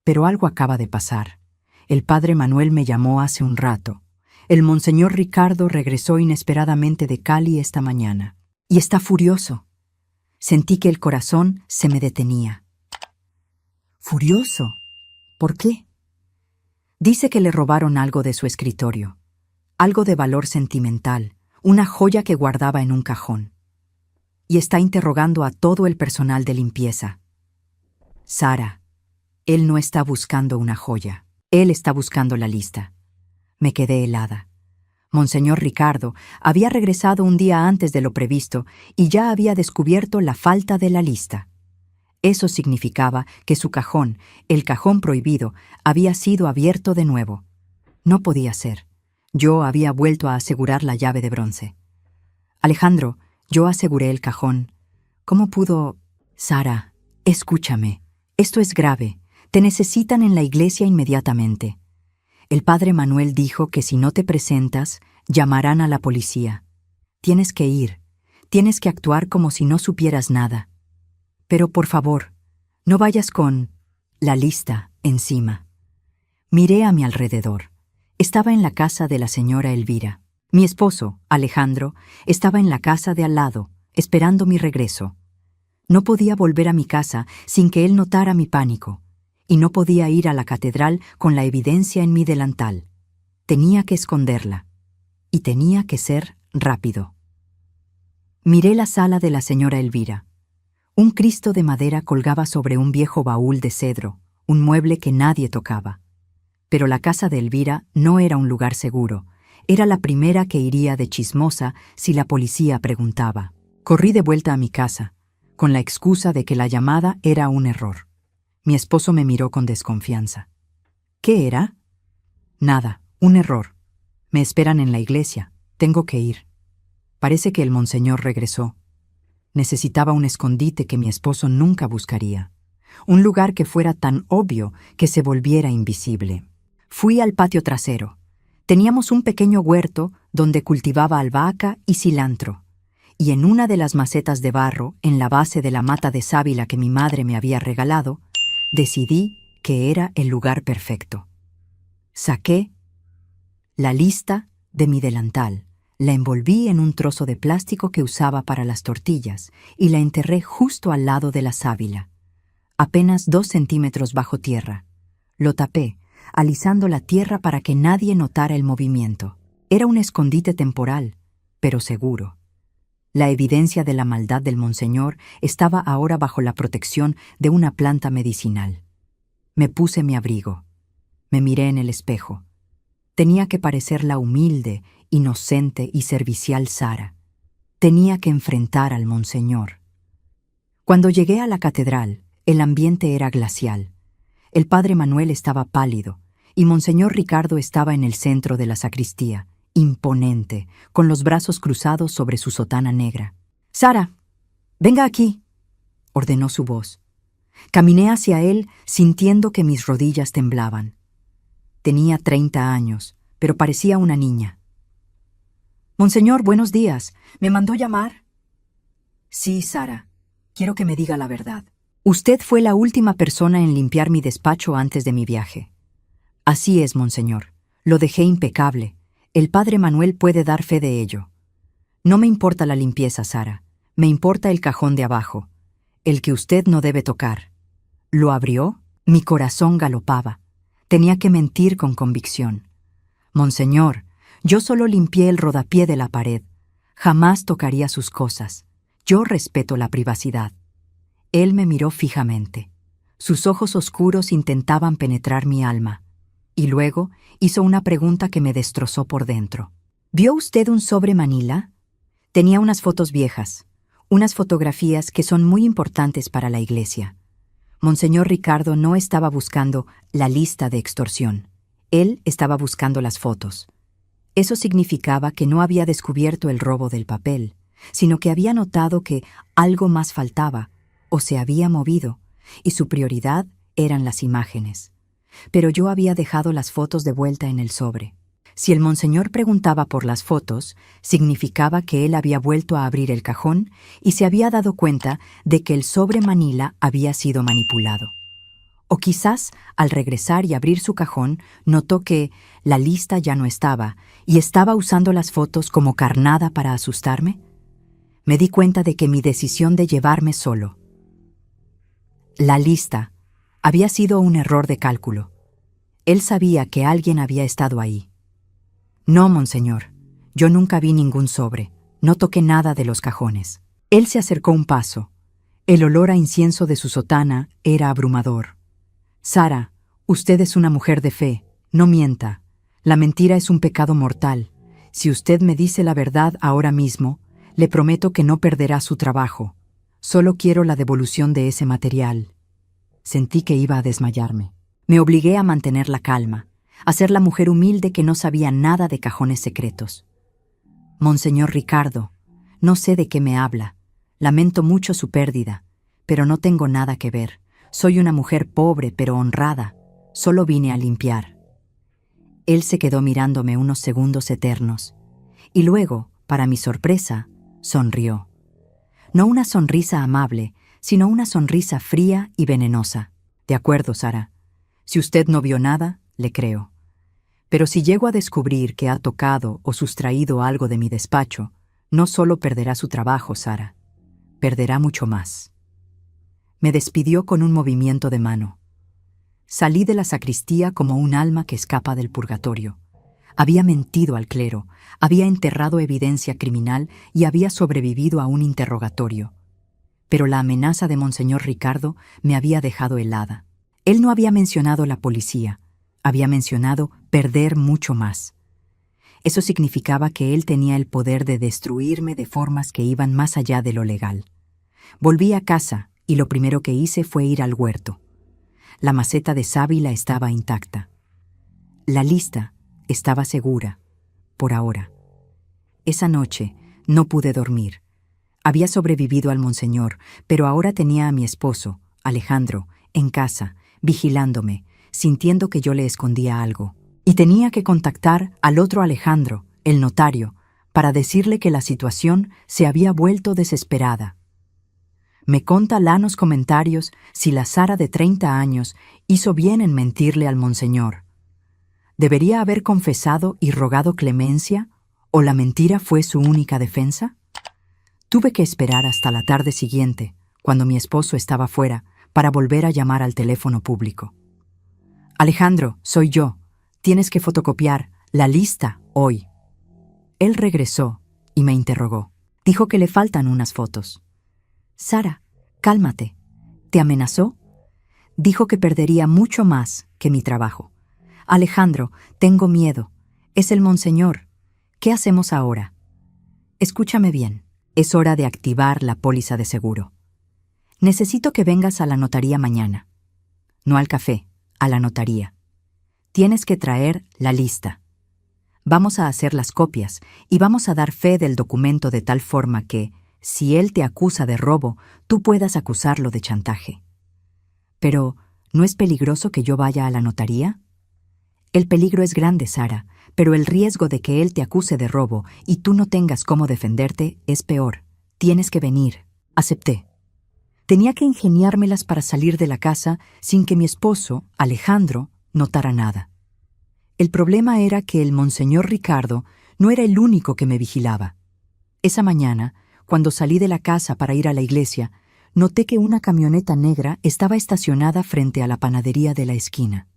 pero algo acaba de pasar. El padre Manuel me llamó hace un rato. El monseñor Ricardo regresó inesperadamente de Cali esta mañana. Y está furioso». Sentí que el corazón se me detenía. «¿Furioso? ¿Por qué?» Dice que le robaron algo de su escritorio. Algo de valor sentimental, una joya que guardaba en un cajón. Y está interrogando a todo el personal de limpieza. Sara, él no está buscando una joya. Él está buscando la lista. Me quedé helada. Monseñor Ricardo había regresado un día antes de lo previsto y ya había descubierto la falta de la lista. Eso significaba que su cajón, el cajón prohibido, había sido abierto de nuevo. No podía ser. Yo había vuelto a asegurar la llave de bronce. «Alejandro, yo aseguré el cajón. ¿Cómo pudo...?» «Sara, escúchame. Esto es grave. Te necesitan en la iglesia inmediatamente. El padre Manuel dijo que si no te presentas, llamarán a la policía. Tienes que ir. Tienes que actuar como si no supieras nada. Pero por favor, no vayas con la lista encima». Miré a mi alrededor. Estaba en la casa de la señora Elvira. Mi esposo, Alejandro, estaba en la casa de al lado, esperando mi regreso. No podía volver a mi casa sin que él notara mi pánico, y no podía ir a la catedral con la evidencia en mi delantal. Tenía que esconderla, y tenía que ser rápido. Miré la sala de la señora Elvira. Un Cristo de madera colgaba sobre un viejo baúl de cedro, un mueble que nadie tocaba. Pero la casa de Elvira no era un lugar seguro. Era la primera que iría de chismosa si la policía preguntaba. Corrí de vuelta a mi casa, con la excusa de que la llamada era un error. Mi esposo me miró con desconfianza. ¿Qué era? Nada, un error. Me esperan en la iglesia. Tengo que ir. Parece que el monseñor regresó. Necesitaba un escondite que mi esposo nunca buscaría. un lugar que fuera tan obvio que se volviera invisible. Fui al patio trasero. Teníamos un pequeño huerto donde cultivaba albahaca y cilantro, y en una de las macetas de barro, en la base de la mata de sábila que mi madre me había regalado, decidí que era el lugar perfecto. Saqué la lista de mi delantal, la envolví en un trozo de plástico que usaba para las tortillas y la enterré justo al lado de la sábila, apenas 2 centímetros bajo tierra. Lo tapé, alisando la tierra para que nadie notara el movimiento. Era un escondite temporal, pero seguro. La evidencia de la maldad del monseñor estaba ahora bajo la protección de una planta medicinal. Me puse mi abrigo. Me miré en el espejo. Tenía que parecer la humilde, inocente y servicial Sara. Tenía que enfrentar al monseñor. Cuando llegué a la catedral, el ambiente era glacial. El padre Manuel estaba pálido, y monseñor Ricardo estaba en el centro de la sacristía, imponente, con los brazos cruzados sobre su sotana negra. «Sara, venga aquí», ordenó su voz. Caminé hacia él sintiendo que mis rodillas temblaban. Tenía 30 años, pero parecía una niña. «Monseñor, buenos días. ¿Me mandó llamar?» «Sí, Sara. Quiero que me diga la verdad. Usted fue la última persona en limpiar mi despacho antes de mi viaje». «Así es, monseñor. Lo dejé impecable. El padre Manuel puede dar fe de ello». «No me importa la limpieza, Sara. Me importa el cajón de abajo, el que usted no debe tocar». ¿Lo abrió? Mi corazón galopaba. Tenía que mentir con convicción. «Monseñor, yo solo limpié el rodapié de la pared. Jamás tocaría sus cosas. Yo respeto la privacidad». Él me miró fijamente. Sus ojos oscuros intentaban penetrar mi alma. Y luego hizo una pregunta que me destrozó por dentro. «¿Vio usted un sobre Manila?» Tenía unas fotos viejas, unas fotografías que son muy importantes para la iglesia. Monseñor Ricardo no estaba buscando la lista de extorsión. Él estaba buscando las fotos. Eso significaba que no había descubierto el robo del papel, sino que había notado que algo más faltaba o se había movido, y su prioridad eran las imágenes. Pero yo había dejado las fotos de vuelta en el sobre. Si el monseñor preguntaba por las fotos, significaba que él había vuelto a abrir el cajón y se había dado cuenta de que el sobre Manila había sido manipulado. O quizás, al regresar y abrir su cajón, notó que la lista ya no estaba y estaba usando las fotos como carnada para asustarme. Me di cuenta de que mi decisión de llevarme solo, la lista, había sido un error de cálculo. Él sabía que alguien había estado ahí. «No, monseñor, yo nunca vi ningún sobre. No toqué nada de los cajones». Él se acercó un paso. El olor a incienso de su sotana era abrumador. «Sara, usted es una mujer de fe. No mienta. La mentira es un pecado mortal. Si usted me dice la verdad ahora mismo, le prometo que no perderá su trabajo. Solo quiero la devolución de ese material». Sentí que iba a desmayarme. Me obligué a mantener la calma, a ser la mujer humilde que no sabía nada de cajones secretos. «Monseñor Ricardo, no sé de qué me habla. Lamento mucho su pérdida, pero no tengo nada que ver. Soy una mujer pobre pero honrada. Solo vine a limpiar». Él se quedó mirándome unos segundos eternos, y luego, para mi sorpresa, sonrió. No una sonrisa amable, sino una sonrisa fría y venenosa. «De acuerdo, Sara. Si usted no vio nada, le creo. Pero si llego a descubrir que ha tocado o sustraído algo de mi despacho, no solo perderá su trabajo, Sara, perderá mucho más». Me despidió con un movimiento de mano. Salí de la sacristía como un alma que escapa del purgatorio. Había mentido al clero, había enterrado evidencia criminal y había sobrevivido a un interrogatorio. Pero la amenaza de monseñor Ricardo me había dejado helada. Él no había mencionado la policía, había mencionado perder mucho más. Eso significaba que él tenía el poder de destruirme de formas que iban más allá de lo legal. Volví a casa y lo primero que hice fue ir al huerto. La maceta de sábila estaba intacta. La lista estaba segura, por ahora. Esa noche no pude dormir. Había sobrevivido al monseñor, pero ahora tenía a mi esposo, Alejandro, en casa, vigilándome, sintiendo que yo le escondía algo. Y tenía que contactar al otro Alejandro, el notario, para decirle que la situación se había vuelto desesperada. Me conta lanos comentarios si la Sara de 30 años hizo bien en mentirle al monseñor. ¿Debería haber confesado y rogado clemencia, o la mentira fue su única defensa? Tuve que esperar hasta la tarde siguiente, cuando mi esposo estaba fuera, para volver a llamar al teléfono público. Alejandro, soy yo. Tienes que fotocopiar la lista hoy. Él regresó y me interrogó. Dijo que le faltan unas fotos. Sara, cálmate. ¿Te amenazó? Dijo que perdería mucho más que mi trabajo. Alejandro, tengo miedo. Es el monseñor. ¿Qué hacemos ahora? Escúchame bien. Es hora de activar la póliza de seguro. Necesito que vengas a la notaría mañana. No al café, a la notaría. Tienes que traer la lista. Vamos a hacer las copias y vamos a dar fe del documento de tal forma que, si él te acusa de robo, tú puedas acusarlo de chantaje. Pero, ¿no es peligroso que yo vaya a la notaría? El peligro es grande, Sara, pero el riesgo de que él te acuse de robo y tú no tengas cómo defenderte es peor. Tienes que venir. Acepté. Tenía que ingeniármelas para salir de la casa sin que mi esposo, Alejandro, notara nada. El problema era que el monseñor Ricardo no era el único que me vigilaba. Esa mañana, cuando salí de la casa para ir a la iglesia, noté que una camioneta negra estaba estacionada frente a la panadería de la esquina.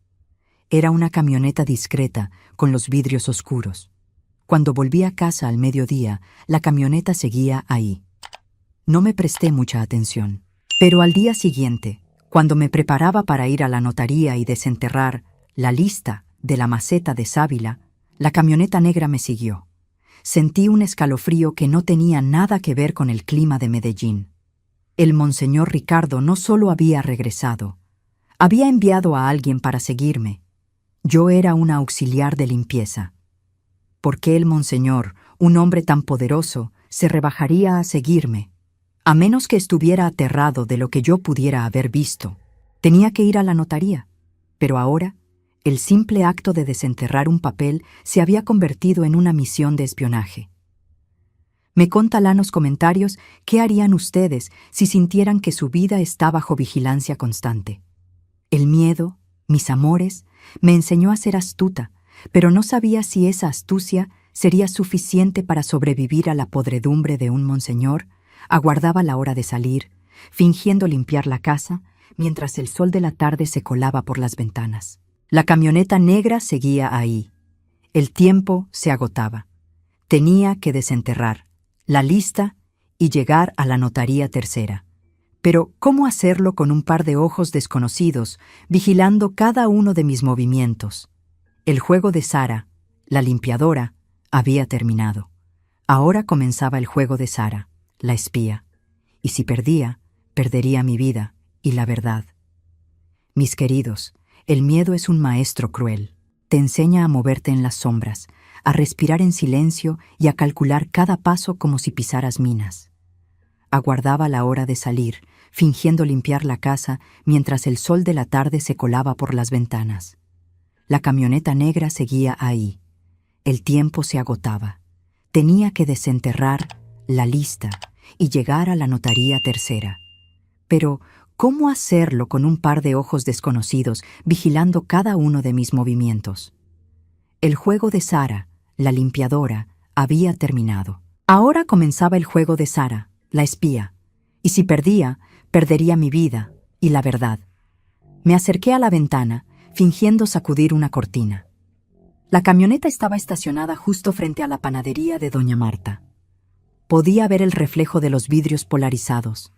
Era una camioneta discreta, con los vidrios oscuros. Cuando volví a casa al mediodía, la camioneta seguía ahí. No me presté mucha atención. Pero al día siguiente, cuando me preparaba para ir a la notaría y desenterrar la lista de la maceta de sábila, la camioneta negra me siguió. Sentí un escalofrío que no tenía nada que ver con el clima de Medellín. El monseñor Ricardo no solo había regresado, había enviado a alguien para seguirme. Yo era una auxiliar de limpieza. ¿Por qué el monseñor, un hombre tan poderoso, se rebajaría a seguirme? A menos que estuviera aterrado de lo que yo pudiera haber visto. Tenía que ir a la notaría, pero ahora el simple acto de desenterrar un papel se había convertido en una misión de espionaje. Me contan en los comentarios qué harían ustedes si sintieran que su vida está bajo vigilancia constante. El miedo, mis amores, me enseñó a ser astuta, pero no sabía si esa astucia sería suficiente para sobrevivir a la podredumbre de un monseñor. Aguardaba la hora de salir, fingiendo limpiar la casa, mientras el sol de la tarde se colaba por las ventanas. La camioneta negra seguía ahí. El tiempo se agotaba. Tenía que desenterrar la lista y llegar a la notaría tercera. Pero, ¿cómo hacerlo con un par de ojos desconocidos, vigilando cada uno de mis movimientos? El juego de Sara, la limpiadora, había terminado. Ahora comenzaba el juego de Sara, la espía, y si perdía, perdería mi vida y la verdad. Mis queridos, el miedo es un maestro cruel. Te enseña a moverte en las sombras, a respirar en silencio y a calcular cada paso como si pisaras minas. Aguardaba la hora de salir, fingiendo limpiar la casa mientras el sol de la tarde se colaba por las ventanas. La camioneta negra seguía ahí. El tiempo se agotaba. Tenía que desenterrar la lista y llegar a la notaría tercera. Pero, ¿cómo hacerlo con un par de ojos desconocidos vigilando cada uno de mis movimientos? El juego de Sara, la limpiadora, había terminado. Ahora comenzaba el juego de Sara, la espía, y si perdía, perdería mi vida y la verdad. Me acerqué a la ventana, fingiendo sacudir una cortina. La camioneta estaba estacionada justo frente a la panadería de Doña Marta. Podía ver el reflejo de los vidrios polarizados.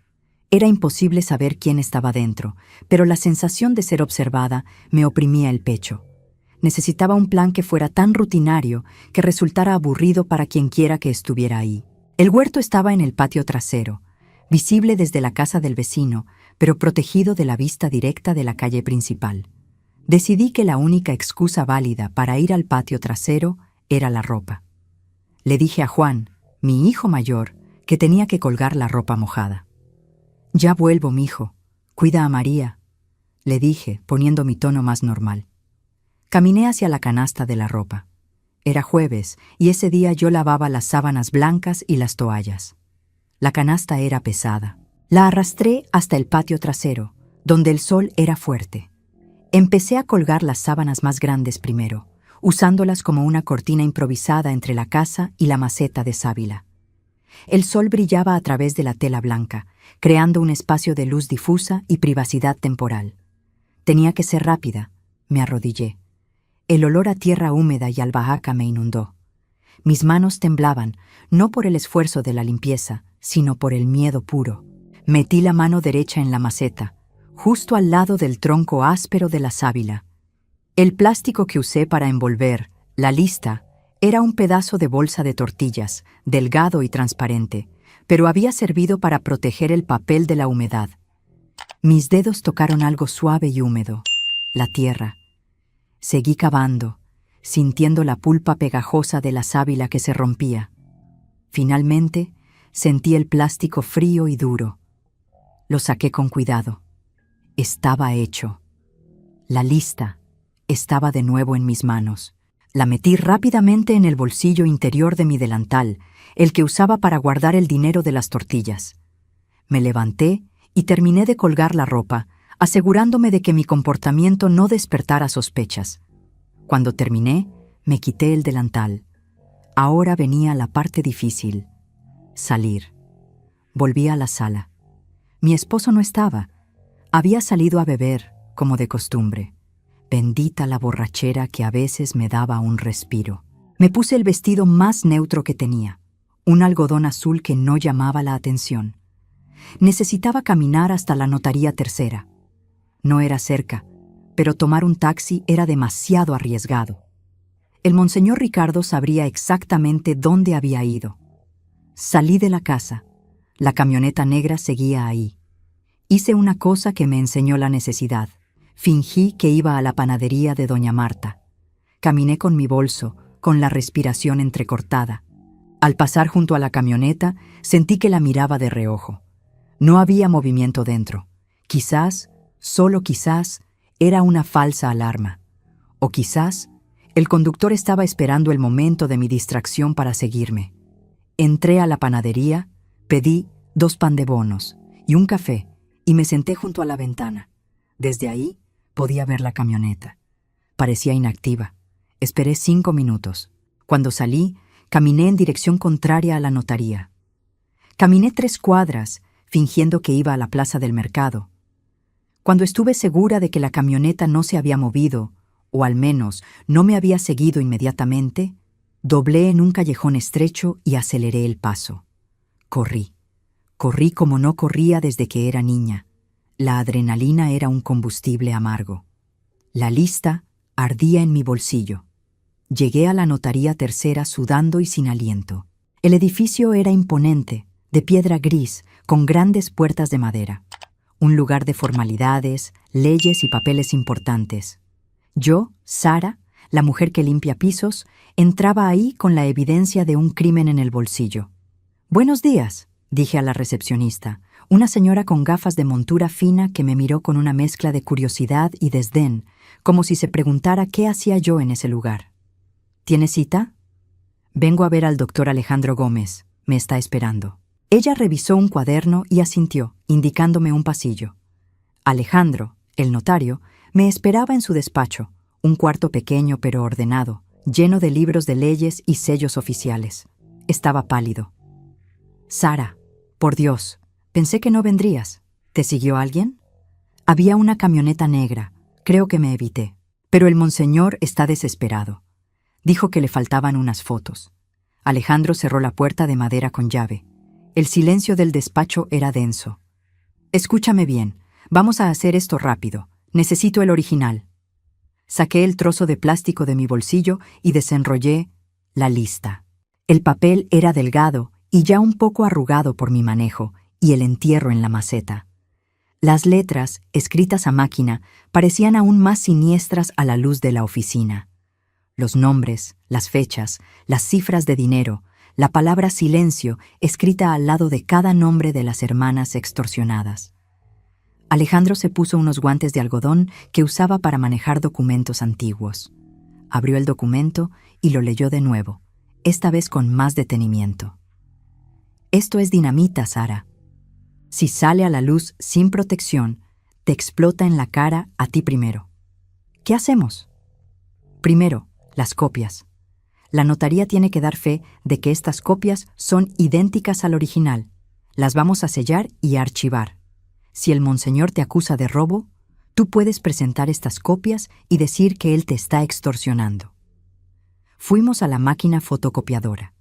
Era imposible saber quién estaba dentro, pero la sensación de ser observada me oprimía el pecho. Necesitaba un plan que fuera tan rutinario que resultara aburrido para quienquiera que estuviera ahí. El huerto estaba en el patio trasero, visible desde la casa del vecino, pero protegido de la vista directa de la calle principal. Decidí que la única excusa válida para ir al patio trasero era la ropa. Le dije a Juan, mi hijo mayor, que tenía que colgar la ropa mojada. «Ya vuelvo, mijo. Cuida a María». le dije, poniendo mi tono más normal. Caminé hacia la canasta de la ropa. Era jueves, y ese día yo lavaba las sábanas blancas y las toallas. La canasta era pesada. La arrastré hasta el patio trasero, donde el sol era fuerte. Empecé a colgar las sábanas más grandes primero, usándolas como una cortina improvisada entre la casa y la maceta de sábila. El sol brillaba a través de la tela blanca, creando un espacio de luz difusa y privacidad temporal. Tenía que ser rápida. Me arrodillé. El olor a tierra húmeda y albahaca me inundó. Mis manos temblaban, no por el esfuerzo de la limpieza, sino por el miedo puro. Metí la mano derecha en la maceta, justo al lado del tronco áspero de la sábila. El plástico que usé para envolver la lista era un pedazo de bolsa de tortillas, delgado y transparente, pero había servido para proteger el papel de la humedad. Mis dedos tocaron algo suave y húmedo, la tierra. Seguí cavando, sintiendo la pulpa pegajosa de la sábila que se rompía. Finalmente, sentí el plástico frío y duro. Lo saqué con cuidado. Estaba hecho. La lista estaba de nuevo en mis manos. La metí rápidamente en el bolsillo interior de mi delantal, el que usaba para guardar el dinero de las tortillas. Me levanté y terminé de colgar la ropa, asegurándome de que mi comportamiento no despertara sospechas. Cuando terminé, me quité el delantal. Ahora venía la parte difícil: salir. Volví a la sala. Mi esposo no estaba. Había salido a beber, como de costumbre. Bendita la borrachera que a veces me daba un respiro. Me puse el vestido más neutro que tenía, un algodón azul que no llamaba la atención. Necesitaba caminar hasta la notaría tercera. No era cerca, pero tomar un taxi era demasiado arriesgado. El monseñor Ricardo sabría exactamente dónde había ido. Salí de la casa. La camioneta negra seguía ahí. Hice una cosa que me enseñó la necesidad. Fingí que iba a la panadería de doña Marta. Caminé con mi bolso, con la respiración entrecortada. Al pasar junto a la camioneta, sentí que la miraba de reojo. No había movimiento dentro. Quizás, solo quizás, era una falsa alarma. O quizás, el conductor estaba esperando el momento de mi distracción para seguirme. Entré a la panadería, pedí 2 pan de bonos y un café y me senté junto a la ventana. Desde ahí podía ver la camioneta. Parecía inactiva. Esperé 5 minutos. Cuando salí, caminé en dirección contraria a la notaría. Caminé 3 cuadras, fingiendo que iba a la plaza del mercado. Cuando estuve segura de que la camioneta no se había movido, o al menos no me había seguido inmediatamente, doblé en un callejón estrecho y aceleré el paso. Corrí. Corrí como no corría desde que era niña. La adrenalina era un combustible amargo. La lista ardía en mi bolsillo. Llegué a la notaría tercera sudando y sin aliento. El edificio era imponente, de piedra gris, con grandes puertas de madera. Un lugar de formalidades, leyes y papeles importantes. Yo, Sara, la mujer que limpia pisos, entraba ahí con la evidencia de un crimen en el bolsillo. «Buenos días», dije a la recepcionista, una señora con gafas de montura fina que me miró con una mezcla de curiosidad y desdén, como si se preguntara qué hacía yo en ese lugar. «¿Tiene cita?» «Vengo a ver al doctor Alejandro Gómez. Me está esperando». Ella revisó un cuaderno y asintió, indicándome un pasillo. Alejandro, el notario, me esperaba en su despacho, un cuarto pequeño pero ordenado, lleno de libros de leyes y sellos oficiales. Estaba pálido. «Sara, por Dios, pensé que no vendrías. ¿Te siguió alguien?» Había una camioneta negra. Creo que me evité. Pero el monseñor está desesperado. Dijo que le faltaban unas fotos. Alejandro cerró la puerta de madera con llave. El silencio del despacho era denso. «Escúchame bien. Vamos a hacer esto rápido. Necesito el original». Saqué el trozo de plástico de mi bolsillo y desenrollé la lista. El papel era delgado y ya un poco arrugado por mi manejo y el entierro en la maceta. Las letras, escritas a máquina, parecían aún más siniestras a la luz de la oficina. Los nombres, las fechas, las cifras de dinero, la palabra silencio escrita al lado de cada nombre de las hermanas extorsionadas. Alejandro se puso unos guantes de algodón que usaba para manejar documentos antiguos. Abrió el documento y lo leyó de nuevo, esta vez con más detenimiento. Esto es dinamita, Sara. Si sale a la luz sin protección, te explota en la cara a ti primero. ¿Qué hacemos? Primero, las copias. La notaría tiene que dar fe de que estas copias son idénticas al original. Las vamos a sellar y archivar. Si el monseñor te acusa de robo, tú puedes presentar estas copias y decir que él te está extorsionando. Fuimos a la máquina fotocopiadora.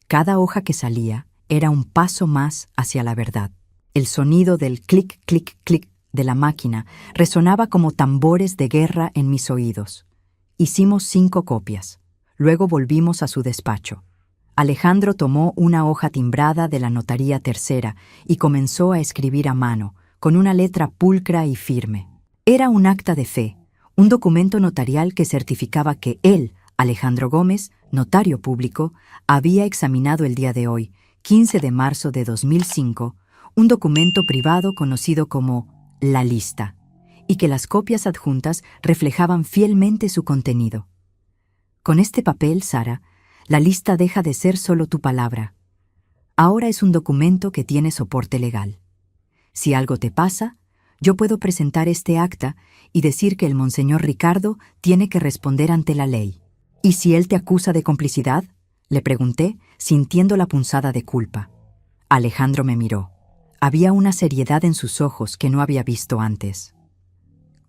Cada hoja que salía era un paso más hacia la verdad. El sonido del clic, clic, clic de la máquina resonaba como tambores de guerra en mis oídos. Hicimos 5 copias. Luego volvimos a su despacho. Alejandro tomó una hoja timbrada de la notaría tercera y comenzó a escribir a mano, con una letra pulcra y firme. Era un acta de fe, un documento notarial que certificaba que él, Alejandro Gómez, notario público, había examinado el día de hoy, 15 de marzo de 2005, un documento privado conocido como la lista, y que las copias adjuntas reflejaban fielmente su contenido. Con este papel, Sara, la lista deja de ser solo tu palabra. Ahora es un documento que tiene soporte legal. Si algo te pasa, yo puedo presentar este acta y decir que el monseñor Ricardo tiene que responder ante la ley. ¿Y si él te acusa de complicidad?, le pregunté, sintiendo la punzada de culpa. Alejandro me miró. Había una seriedad en sus ojos que no había visto antes.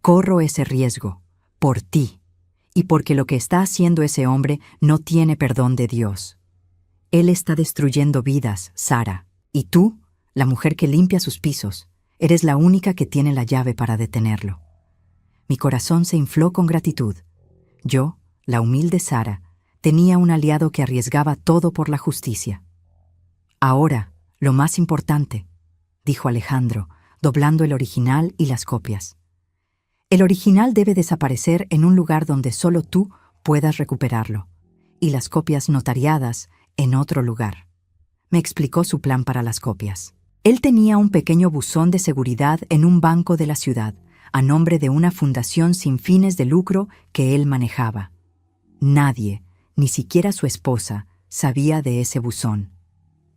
Corro ese riesgo, por ti, y porque lo que está haciendo ese hombre no tiene perdón de Dios. Él está destruyendo vidas, Sara, y tú, la mujer que limpia sus pisos, eres la única que tiene la llave para detenerlo. Mi corazón se infló con gratitud. Yo, la humilde Sara, tenía un aliado que arriesgaba todo por la justicia. Ahora, lo más importante, dijo Alejandro, doblando el original y las copias. El original debe desaparecer en un lugar donde solo tú puedas recuperarlo, y las copias notariadas en otro lugar. Me explicó su plan para las copias. Él tenía un pequeño buzón de seguridad en un banco de la ciudad, a nombre de una fundación sin fines de lucro que él manejaba. Nadie, ni siquiera su esposa, sabía de ese buzón.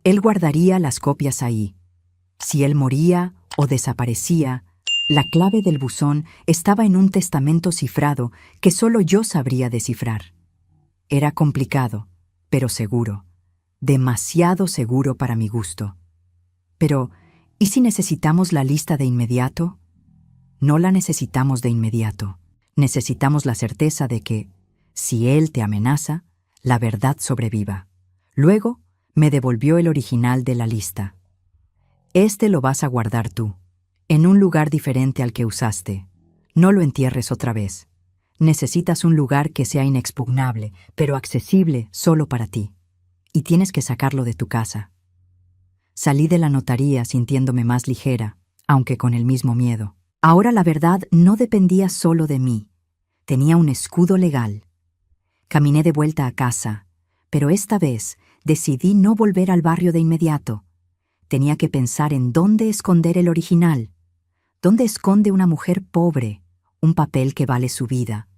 Él guardaría las copias ahí. Si él moría o desaparecía, la clave del buzón estaba en un testamento cifrado que solo yo sabría descifrar. Era complicado, pero seguro. Demasiado seguro para mi gusto. Pero, ¿y si necesitamos la lista de inmediato? No la necesitamos de inmediato. Necesitamos la certeza de que, si él te amenaza, la verdad sobreviva. Luego, me devolvió el original de la lista. Este lo vas a guardar tú, en un lugar diferente al que usaste. No lo entierres otra vez. Necesitas un lugar que sea inexpugnable, pero accesible solo para ti. Y tienes que sacarlo de tu casa. Salí de la notaría sintiéndome más ligera, aunque con el mismo miedo. Ahora la verdad no dependía solo de mí. Tenía un escudo legal. Caminé de vuelta a casa, pero esta vez decidí no volver al barrio de inmediato. Tenía que pensar en dónde esconder el original. ¿Dónde esconde una mujer pobre un papel que vale su vida?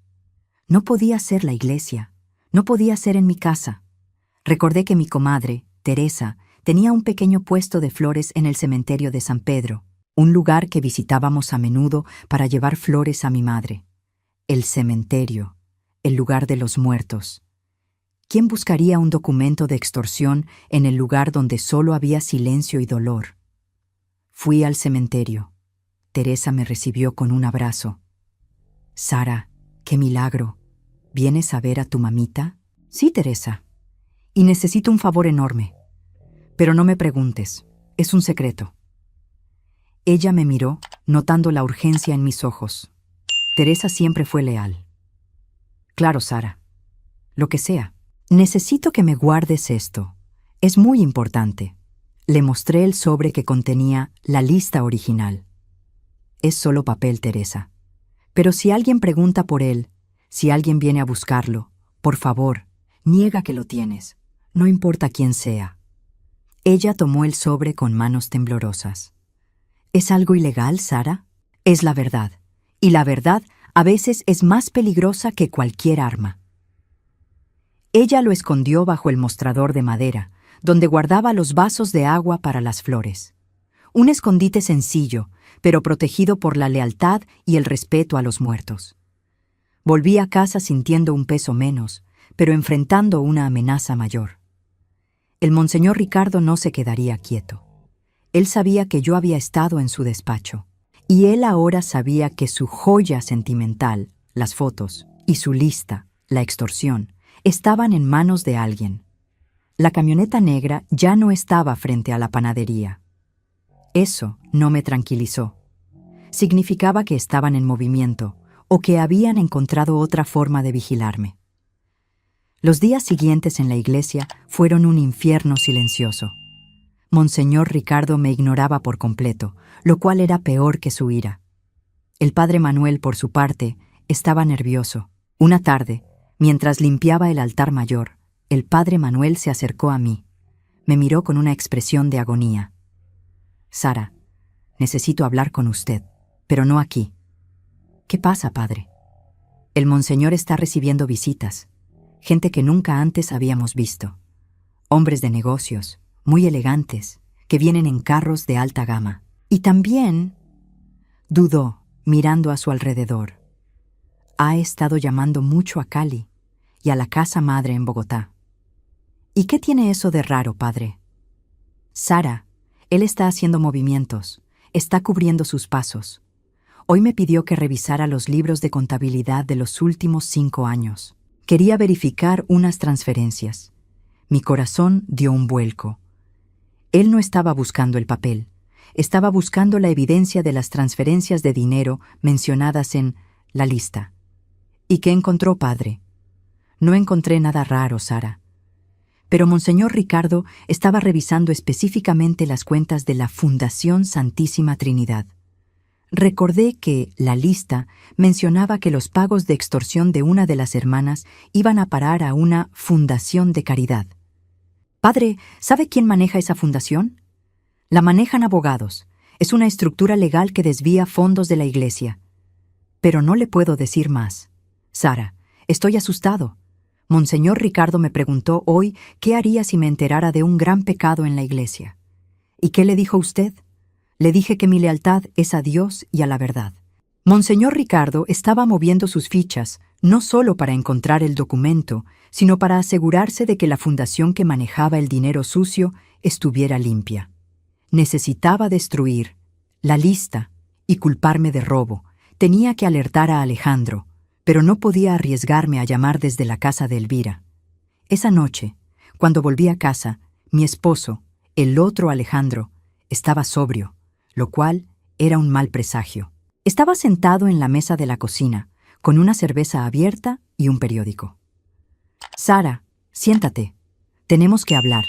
No podía ser la iglesia. No podía ser en mi casa. Recordé que mi comadre, Teresa, tenía un pequeño puesto de flores en el cementerio de San Pedro, un lugar que visitábamos a menudo para llevar flores a mi madre. El cementerio, el lugar de los muertos. ¿Quién buscaría un documento de extorsión en el lugar donde solo había silencio y dolor? Fui al cementerio. Teresa me recibió con un abrazo. «Sara, qué milagro. ¿Vienes a ver a tu mamita?» «Sí, Teresa. Y necesito un favor enorme. Pero no me preguntes, es un secreto». Ella me miró, notando la urgencia en mis ojos. Teresa siempre fue leal. «Claro, Sara. Lo que sea. Necesito que me guardes esto. Es muy importante». Le mostré el sobre que contenía la lista original. «Es solo papel, Teresa. Pero si alguien pregunta por él, si alguien viene a buscarlo, por favor, niega que lo tienes. No importa quién sea». Ella tomó el sobre con manos temblorosas. «¿Es algo ilegal, Sara?» Es la verdad, y la verdad a veces es más peligrosa que cualquier arma. Ella lo escondió bajo el mostrador de madera, donde guardaba los vasos de agua para las flores. Un escondite sencillo, pero protegido por la lealtad y el respeto a los muertos. Volví a casa sintiendo un peso menos, pero enfrentando una amenaza mayor. El monseñor Ricardo no se quedaría quieto. Él sabía que yo había estado en su despacho, y él ahora sabía que su joya sentimental, las fotos, y su lista, la extorsión, estaban en manos de alguien. La camioneta negra ya no estaba frente a la panadería. Eso no me tranquilizó. Significaba que estaban en movimiento o que habían encontrado otra forma de vigilarme. Los días siguientes en la iglesia fueron un infierno silencioso. Monseñor Ricardo me ignoraba por completo, lo cual era peor que su ira. El padre Manuel, por su parte, estaba nervioso. Una tarde, mientras limpiaba el altar mayor, el padre Manuel se acercó a mí. Me miró con una expresión de agonía. «Sara, necesito hablar con usted, pero no aquí». «¿Qué pasa, padre?» «El monseñor está recibiendo visitas, gente que nunca antes habíamos visto. Hombres de negocios, muy elegantes, que vienen en carros de alta gama. Y también...» Dudó, mirando a su alrededor. «Ha estado llamando mucho a Cali y a la casa madre en Bogotá». «¿Y qué tiene eso de raro, padre?» «Sara, él está haciendo movimientos, está cubriendo sus pasos. Hoy me pidió que revisara los libros de contabilidad de los últimos 5 años. Quería verificar unas transferencias. Mi corazón dio un vuelco. Él no estaba buscando el papel, estaba buscando la evidencia de las transferencias de dinero mencionadas en la lista. ¿Y qué encontró, padre?» «No encontré nada raro, Sara. Pero Monseñor Ricardo estaba revisando específicamente las cuentas de la Fundación Santísima Trinidad. Recordé que la lista mencionaba que los pagos de extorsión de una de las hermanas iban a parar a una fundación de caridad. Padre, ¿sabe quién maneja esa fundación? La manejan abogados. Es una estructura legal que desvía fondos de la iglesia. Pero no le puedo decir más. Sara, estoy asustado. Monseñor Ricardo me preguntó hoy qué haría si me enterara de un gran pecado en la iglesia. ¿Y qué le dijo usted? Le dije que mi lealtad es a Dios y a la verdad». Monseñor Ricardo estaba moviendo sus fichas, no solo para encontrar el documento, sino para asegurarse de que la fundación que manejaba el dinero sucio estuviera limpia. Necesitaba destruir la lista y culparme de robo. Tenía que alertar a Alejandro, pero no podía arriesgarme a llamar desde la casa de Elvira. Esa noche, cuando volví a casa, mi esposo, el otro Alejandro, estaba sobrio, lo cual era un mal presagio. Estaba sentado en la mesa de la cocina, con una cerveza abierta y un periódico. «Sara, siéntate. Tenemos que hablar».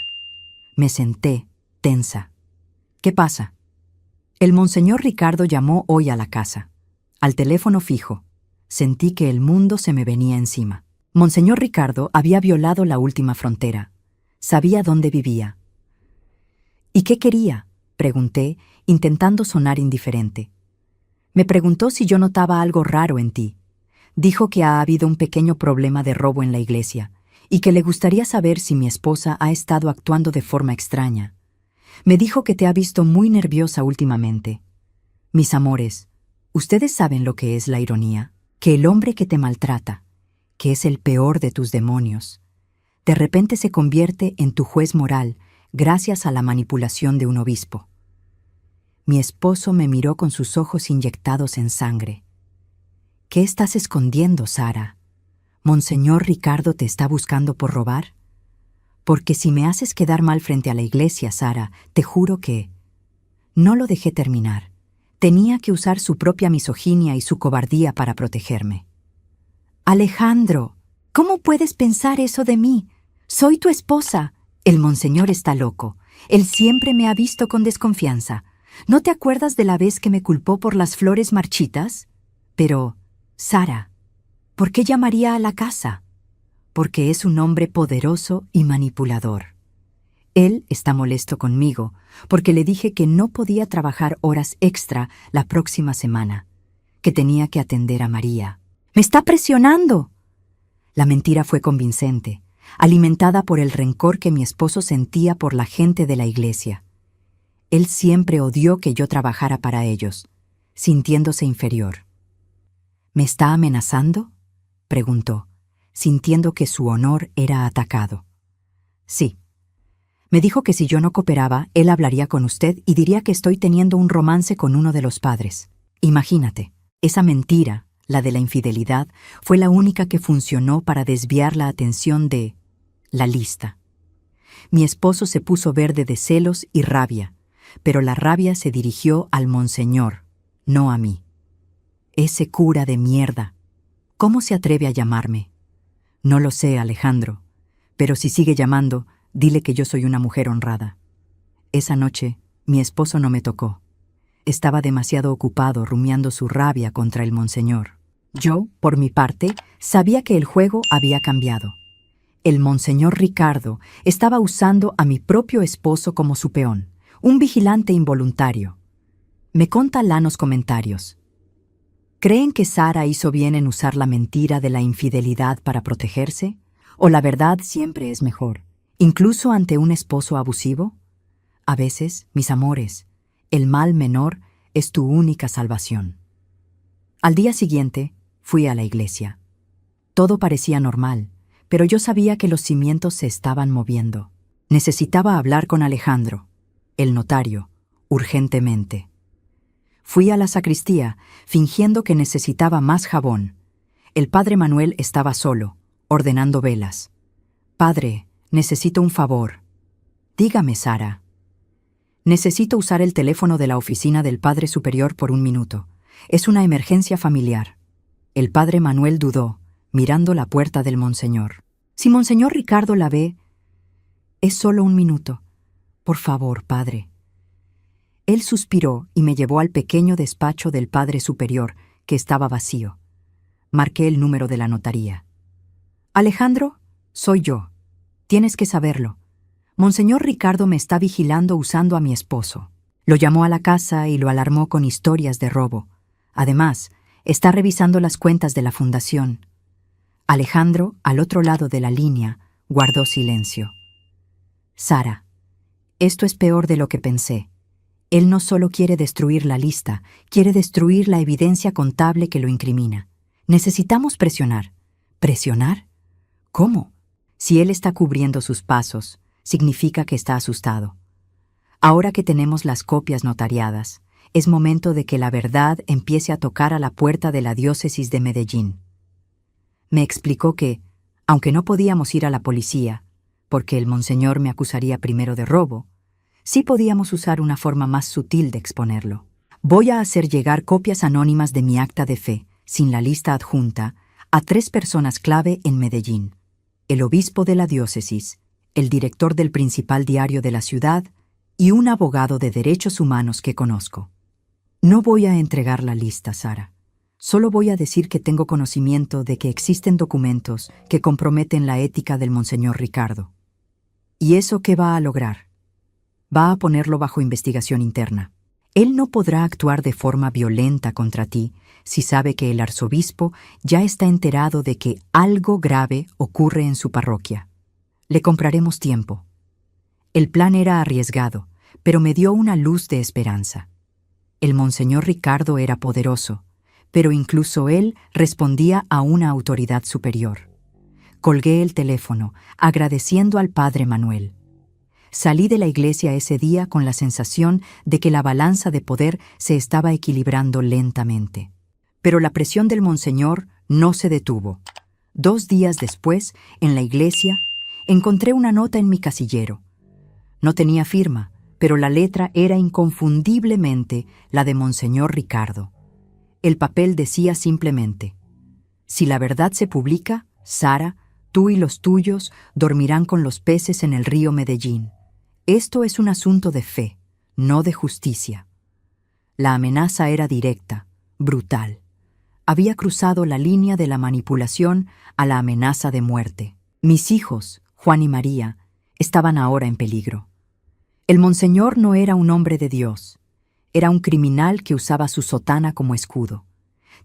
Me senté, tensa. «¿Qué pasa?» «El monseñor Ricardo llamó hoy a la casa. Al teléfono fijo. Sentí que el mundo se me venía encima. Monseñor Ricardo había violado la última frontera. Sabía dónde vivía». «¿Y qué quería?», pregunté, intentando sonar indiferente. Me preguntó si yo notaba algo raro en ti. Dijo que ha habido un pequeño problema de robo en la iglesia y que le gustaría saber si mi esposa ha estado actuando de forma extraña. Me dijo que te ha visto muy nerviosa últimamente. Mis amores, ¿ustedes saben lo que es la ironía? Que el hombre que te maltrata, que es el peor de tus demonios, de repente se convierte en tu juez moral gracias a la manipulación de un obispo. Mi esposo me miró con sus ojos inyectados en sangre. «¿Qué estás escondiendo, Sara? ¿Monseñor Ricardo te está buscando por robar? Porque si me haces quedar mal frente a la iglesia, Sara, te juro que...». No lo dejé terminar. Tenía que usar su propia misoginia y su cobardía para protegerme. «Alejandro, ¿cómo puedes pensar eso de mí? Soy tu esposa. El monseñor está loco. Él siempre me ha visto con desconfianza. ¿No te acuerdas de la vez que me culpó por las flores marchitas? Pero, Sara, ¿por qué llamaría a la casa? Porque es un hombre poderoso y manipulador. Él está molesto conmigo porque le dije que no podía trabajar horas extra la próxima semana, que tenía que atender a María. ¡Me está presionando! La mentira fue convincente, alimentada por el rencor que mi esposo sentía por la gente de la iglesia. Él siempre odió que yo trabajara para ellos, sintiéndose inferior. ¿Me está amenazando?, preguntó, sintiendo que su honor era atacado. Sí. Me dijo que si yo no cooperaba, él hablaría con usted y diría que estoy teniendo un romance con uno de los padres. Imagínate, esa mentira, la de la infidelidad, fue la única que funcionó para desviar la atención de la lista. Mi esposo se puso verde de celos y rabia, pero la rabia se dirigió al monseñor, no a mí. Ese cura de mierda. ¿Cómo se atreve a llamarme? No lo sé, Alejandro, pero si sigue llamando, dile que yo soy una mujer honrada. Esa noche, mi esposo no me tocó. Estaba demasiado ocupado rumiando su rabia contra el monseñor. Yo, por mi parte, sabía que el juego había cambiado. El monseñor Ricardo estaba usando a mi propio esposo como su peón, un vigilante involuntario. Me contan los comentarios. ¿Creen que Sara hizo bien en usar la mentira de la infidelidad para protegerse? ¿O la verdad siempre es mejor, incluso ante un esposo abusivo? A veces, mis amores, el mal menor es tu única salvación. Al día siguiente, fui a la iglesia. Todo parecía normal, pero yo sabía que los cimientos se estaban moviendo. Necesitaba hablar con Alejandro, el notario, urgentemente. Fui a la sacristía, fingiendo que necesitaba más jabón. El padre Manuel estaba solo, ordenando velas. «Padre, necesito un favor». «Dígame, Sara». «Necesito usar el teléfono de la oficina del Padre Superior por un minuto. Es una emergencia familiar». El padre Manuel dudó, mirando la puerta del monseñor. «Si monseñor Ricardo la ve...» «Es solo un minuto. Por favor, padre». Él suspiró y me llevó al pequeño despacho del Padre Superior, que estaba vacío. Marqué el número de la notaría. «Alejandro, soy yo. Tienes que saberlo. Monseñor Ricardo me está vigilando usando a mi esposo». Lo llamó a la casa y lo alarmó con historias de robo. Además, está revisando las cuentas de la fundación. Alejandro, al otro lado de la línea, guardó silencio. «Sara, esto es peor de lo que pensé. Él no solo quiere destruir la lista, quiere destruir la evidencia contable que lo incrimina. Necesitamos presionar». ¿Presionar? ¿Cómo? Si él está cubriendo sus pasos, significa que está asustado. Ahora que tenemos las copias notariadas, es momento de que la verdad empiece a tocar a la puerta de la diócesis de Medellín. Me explicó que, aunque no podíamos ir a la policía, porque el monseñor me acusaría primero de robo, sí podíamos usar una forma más sutil de exponerlo. Voy a hacer llegar copias anónimas de mi acta de fe, sin la lista adjunta, a 3 personas clave en Medellín: el obispo de la diócesis, el director del principal diario de la ciudad y un abogado de derechos humanos que conozco. No voy a entregar la lista, Sara. Solo voy a decir que tengo conocimiento de que existen documentos que comprometen la ética del monseñor Ricardo. ¿Y eso qué va a lograr? Va a ponerlo bajo investigación interna. Él no podrá actuar de forma violenta contra ti si sabe que el arzobispo ya está enterado de que algo grave ocurre en su parroquia. Le compraremos tiempo. El plan era arriesgado, pero me dio una luz de esperanza. El monseñor Ricardo era poderoso, pero incluso él respondía a una autoridad superior. Colgué el teléfono, agradeciendo al padre Manuel. Salí de la iglesia ese día con la sensación de que la balanza de poder se estaba equilibrando lentamente. Pero la presión del monseñor no se detuvo. 2 días después, en la iglesia, encontré una nota en mi casillero. No tenía firma, pero la letra era inconfundiblemente la de monseñor Ricardo. El papel decía simplemente: «Si la verdad se publica, Sara, tú y los tuyos dormirán con los peces en el río Medellín. Esto es un asunto de fe, no de justicia». La amenaza era directa, brutal. Había cruzado la línea de la manipulación a la amenaza de muerte. Mis hijos, Juan y María, estaban ahora en peligro. El monseñor no era un hombre de Dios. Era un criminal que usaba su sotana como escudo.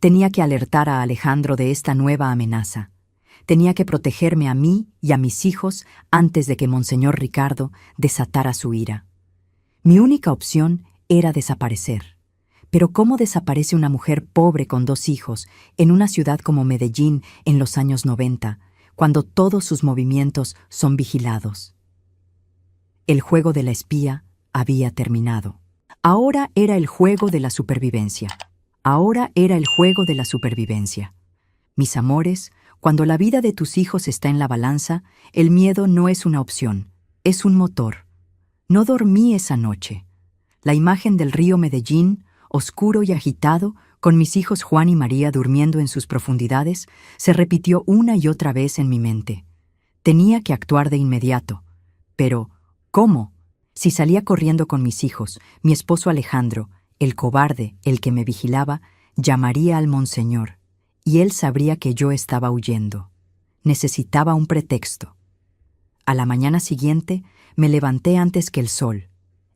Tenía que alertar a Alejandro de esta nueva amenaza. Tenía que protegerme a mí y a mis hijos antes de que Monseñor Ricardo desatara su ira. Mi única opción era desaparecer. Pero ¿cómo desaparece una mujer pobre con 2 hijos en una ciudad como Medellín en los años 90, cuando todos sus movimientos son vigilados? El juego de la espía había terminado. Ahora era el juego de la supervivencia. Ahora era el juego de la supervivencia. Mis amores, cuando la vida de tus hijos está en la balanza, el miedo no es una opción, es un motor. No dormí esa noche. La imagen del río Medellín, oscuro y agitado, con mis hijos Juan y María durmiendo en sus profundidades, se repitió una y otra vez en mi mente. Tenía que actuar de inmediato. Pero, ¿cómo? Si salía corriendo con mis hijos, mi esposo Alejandro, el cobarde, el que me vigilaba, llamaría al monseñor, y él sabría que yo estaba huyendo. Necesitaba un pretexto. A la mañana siguiente, me levanté antes que el sol,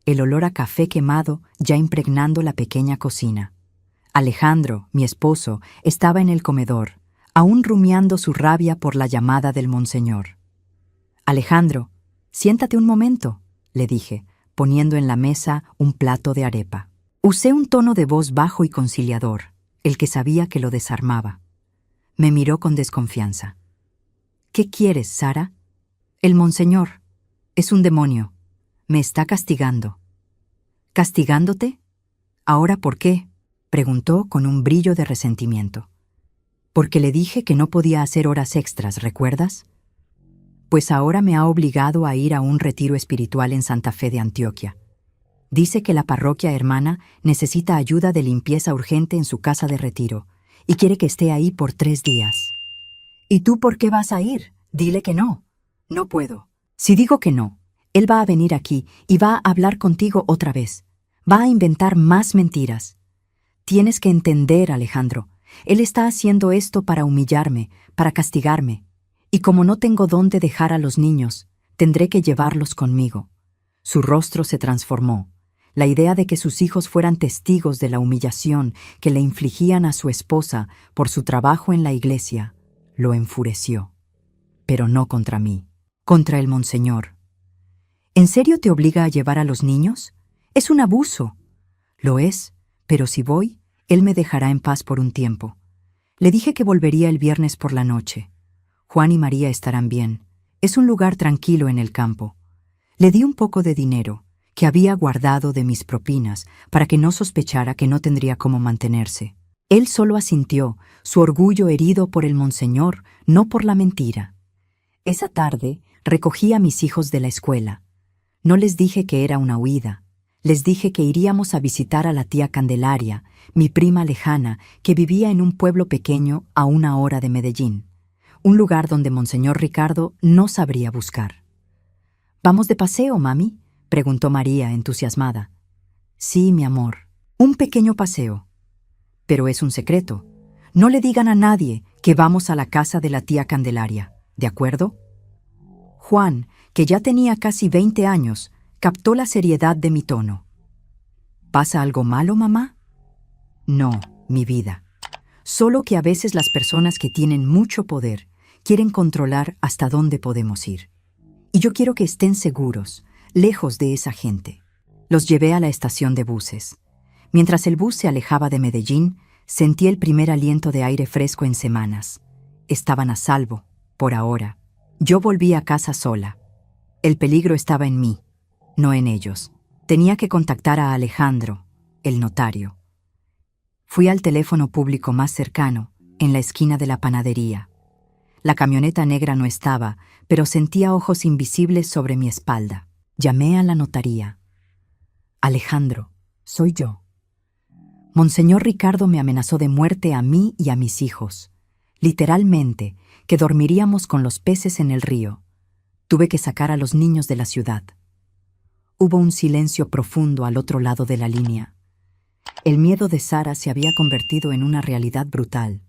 el olor a café quemado ya impregnando la pequeña cocina. Alejandro, mi esposo, estaba en el comedor, aún rumiando su rabia por la llamada del monseñor. «Alejandro, siéntate un momento», le dije, poniendo en la mesa un plato de arepa. Usé un tono de voz bajo y conciliador, el que sabía que lo desarmaba. Me miró con desconfianza. «¿Qué quieres, Sara?» «El monseñor. Es un demonio. Me está castigando». «¿Castigándote? ¿Ahora por qué?», preguntó con un brillo de resentimiento. «Porque le dije que no podía hacer horas extras, ¿recuerdas? Pues ahora me ha obligado a ir a un retiro espiritual en Santa Fe de Antioquia. Dice que la parroquia hermana necesita ayuda de limpieza urgente en su casa de retiro y quiere que esté ahí por 3 días. ¿Y tú por qué vas a ir? Dile que no». «No puedo. Si digo que no, él va a venir aquí y va a hablar contigo otra vez. Va a inventar más mentiras. Tienes que entender, Alejandro. Él está haciendo esto para humillarme, para castigarme. Y como no tengo dónde dejar a los niños, tendré que llevarlos conmigo». Su rostro se transformó. La idea de que sus hijos fueran testigos de la humillación que le infligían a su esposa por su trabajo en la iglesia lo enfureció. Pero no contra mí, contra el monseñor. «¿En serio te obliga a llevar a los niños? Es un abuso». «Lo es, pero si voy, él me dejará en paz por un tiempo. Le dije que volvería el viernes por la noche. Juan y María estarán bien. Es un lugar tranquilo en el campo». Le di un poco de dinero, que había guardado de mis propinas, para que no sospechara que no tendría cómo mantenerse. Él solo asintió, su orgullo herido por el monseñor, no por la mentira. Esa tarde recogí a mis hijos de la escuela. No les dije que era una huida. Les dije que iríamos a visitar a la tía Candelaria, mi prima lejana, que vivía en un pueblo pequeño a 1 hora de Medellín, un lugar donde Monseñor Ricardo no sabría buscar. «¿Vamos de paseo, mami?», preguntó María, entusiasmada. «Sí, mi amor, un pequeño paseo. Pero es un secreto. No le digan a nadie que vamos a la casa de la tía Candelaria, ¿de acuerdo?». Juan, que ya tenía casi 20 años, captó la seriedad de mi tono. «¿Pasa algo malo, mamá?». «No, mi vida. Solo que a veces las personas que tienen mucho poder quieren controlar hasta dónde podemos ir. Y yo quiero que estén seguros, lejos de esa gente». Los llevé a la estación de buses. Mientras el bus se alejaba de Medellín, sentí el primer aliento de aire fresco en semanas. Estaban a salvo, por ahora. Yo volví a casa sola. El peligro estaba en mí, no en ellos. Tenía que contactar a Alejandro, el notario. Fui al teléfono público más cercano, en la esquina de la panadería. La camioneta negra no estaba, pero sentía ojos invisibles sobre mi espalda. Llamé a la notaría. «Alejandro, soy yo. Monseñor Ricardo me amenazó de muerte a mí y a mis hijos. Literalmente, que dormiríamos con los peces en el río. Tuve que sacar a los niños de la ciudad». Hubo un silencio profundo al otro lado de la línea. El miedo de Sara se había convertido en una realidad brutal.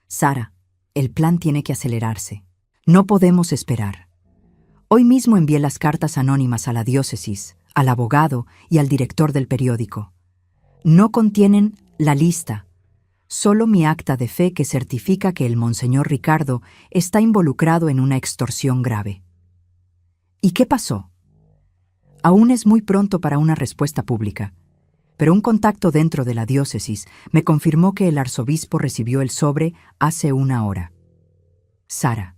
«Sara, el plan tiene que acelerarse. No podemos esperar. Hoy mismo envié las cartas anónimas a la diócesis, al abogado y al director del periódico. No contienen la lista, solo mi acta de fe que certifica que el monseñor Ricardo está involucrado en una extorsión grave. ¿Y qué pasó? Aún es muy pronto para una respuesta pública, pero un contacto dentro de la diócesis me confirmó que el arzobispo recibió el sobre hace una hora. Sara,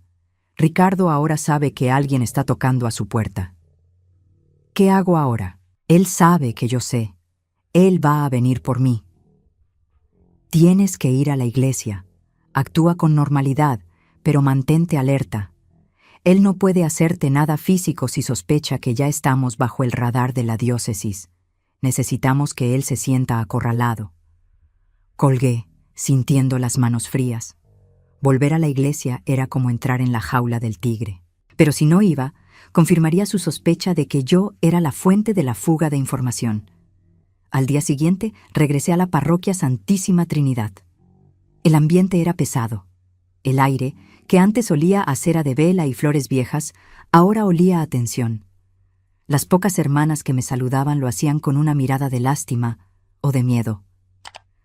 Ricardo ahora sabe que alguien está tocando a su puerta. ¿Qué hago ahora? Él sabe que yo sé. Él va a venir por mí. Tienes que ir a la iglesia. Actúa con normalidad, pero mantente alerta. Él no puede hacerte nada físico si sospecha que ya estamos bajo el radar de la diócesis. Necesitamos que él se sienta acorralado. Colgué, sintiendo las manos frías. Volver a la iglesia era como entrar en la jaula del tigre. Pero si no iba, confirmaría su sospecha de que yo era la fuente de la fuga de información. Al día siguiente, regresé a la parroquia Santísima Trinidad. El ambiente era pesado. El aire, que antes olía a cera de vela y flores viejas, ahora olía a tensión. Las pocas hermanas que me saludaban lo hacían con una mirada de lástima o de miedo.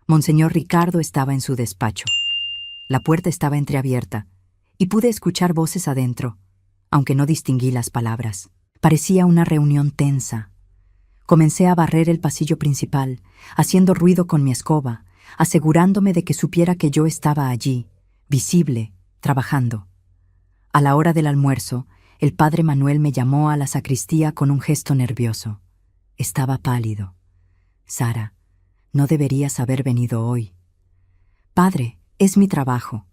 Monseñor Ricardo estaba en su despacho. La puerta estaba entreabierta y pude escuchar voces adentro, aunque no distinguí las palabras. Parecía una reunión tensa. Comencé a barrer el pasillo principal, haciendo ruido con mi escoba, asegurándome de que supiera que yo estaba allí, visible, trabajando. A la hora del almuerzo, el padre Manuel me llamó a la sacristía con un gesto nervioso. Estaba pálido. Sara, no deberías haber venido hoy. Padre, es mi trabajo.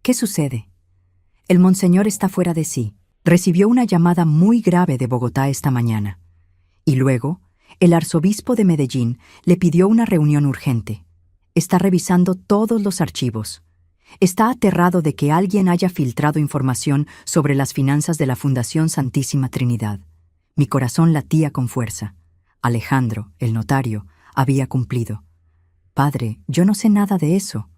¿Qué sucede? El monseñor está fuera de sí. Recibió una llamada muy grave de Bogotá esta mañana. Y luego, el arzobispo de Medellín le pidió una reunión urgente. Está revisando todos los archivos. Está aterrado de que alguien haya filtrado información sobre las finanzas de la Fundación Santísima Trinidad. Mi corazón latía con fuerza. Alejandro, el notario, había cumplido. Padre, yo no sé nada de eso.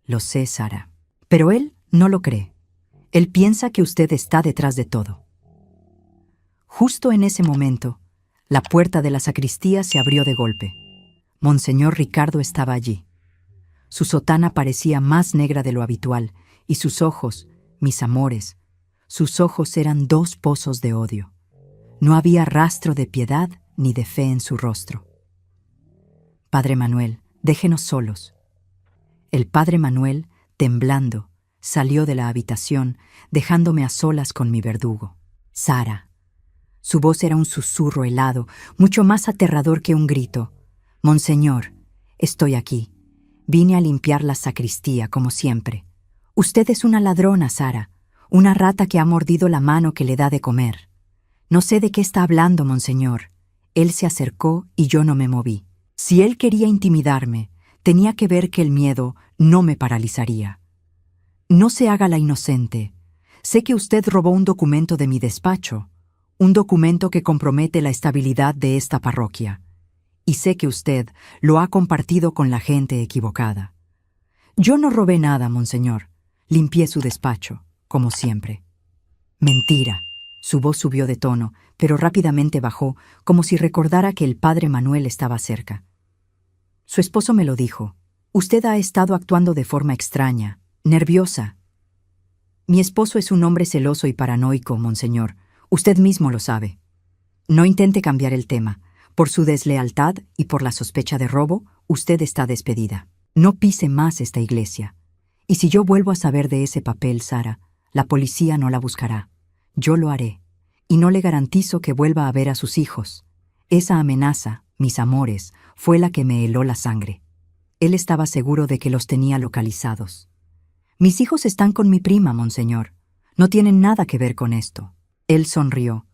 Lo sé, Sara. Pero él no lo cree. Él piensa que usted está detrás de todo. Justo en ese momento, la puerta de la sacristía se abrió de golpe. Monseñor Ricardo estaba allí. Su sotana parecía más negra de lo habitual, y sus ojos, mis amores, sus ojos eran dos pozos de odio. No había rastro de piedad ni de fe en su rostro. Padre Manuel, déjenos solos. El padre Manuel, temblando, salió de la habitación, dejándome a solas con mi verdugo. Sara. Su voz era un susurro helado, mucho más aterrador que un grito. Monseñor, estoy aquí. Vine a limpiar la sacristía, como siempre. Usted es una ladrona, Sara, una rata que ha mordido la mano que le da de comer. No sé de qué está hablando, monseñor. Él se acercó y yo no me moví. Si él quería intimidarme, tenía que ver que el miedo no me paralizaría. No se haga la inocente. Sé que usted robó un documento de mi despacho, un documento que compromete la estabilidad de esta parroquia. Y sé que usted lo ha compartido con la gente equivocada. Yo no robé nada, monseñor. Limpié su despacho, como siempre. Mentira. Su voz subió de tono, pero rápidamente bajó, como si recordara que el padre Manuel estaba cerca. Su esposo me lo dijo. Usted ha estado actuando de forma extraña, nerviosa. Mi esposo es un hombre celoso y paranoico, monseñor. Usted mismo lo sabe. No intente cambiar el tema. Por su deslealtad y por la sospecha de robo, usted está despedida. No pise más esta iglesia. Y si yo vuelvo a saber de ese papel, Sara, la policía no la buscará. Yo lo haré. Y no le garantizo que vuelva a ver a sus hijos. Esa amenaza, mis amores, fue la que me heló la sangre. Él estaba seguro de que los tenía localizados. Mis hijos están con mi prima, monseñor. No tienen nada que ver con esto. Él sonrió,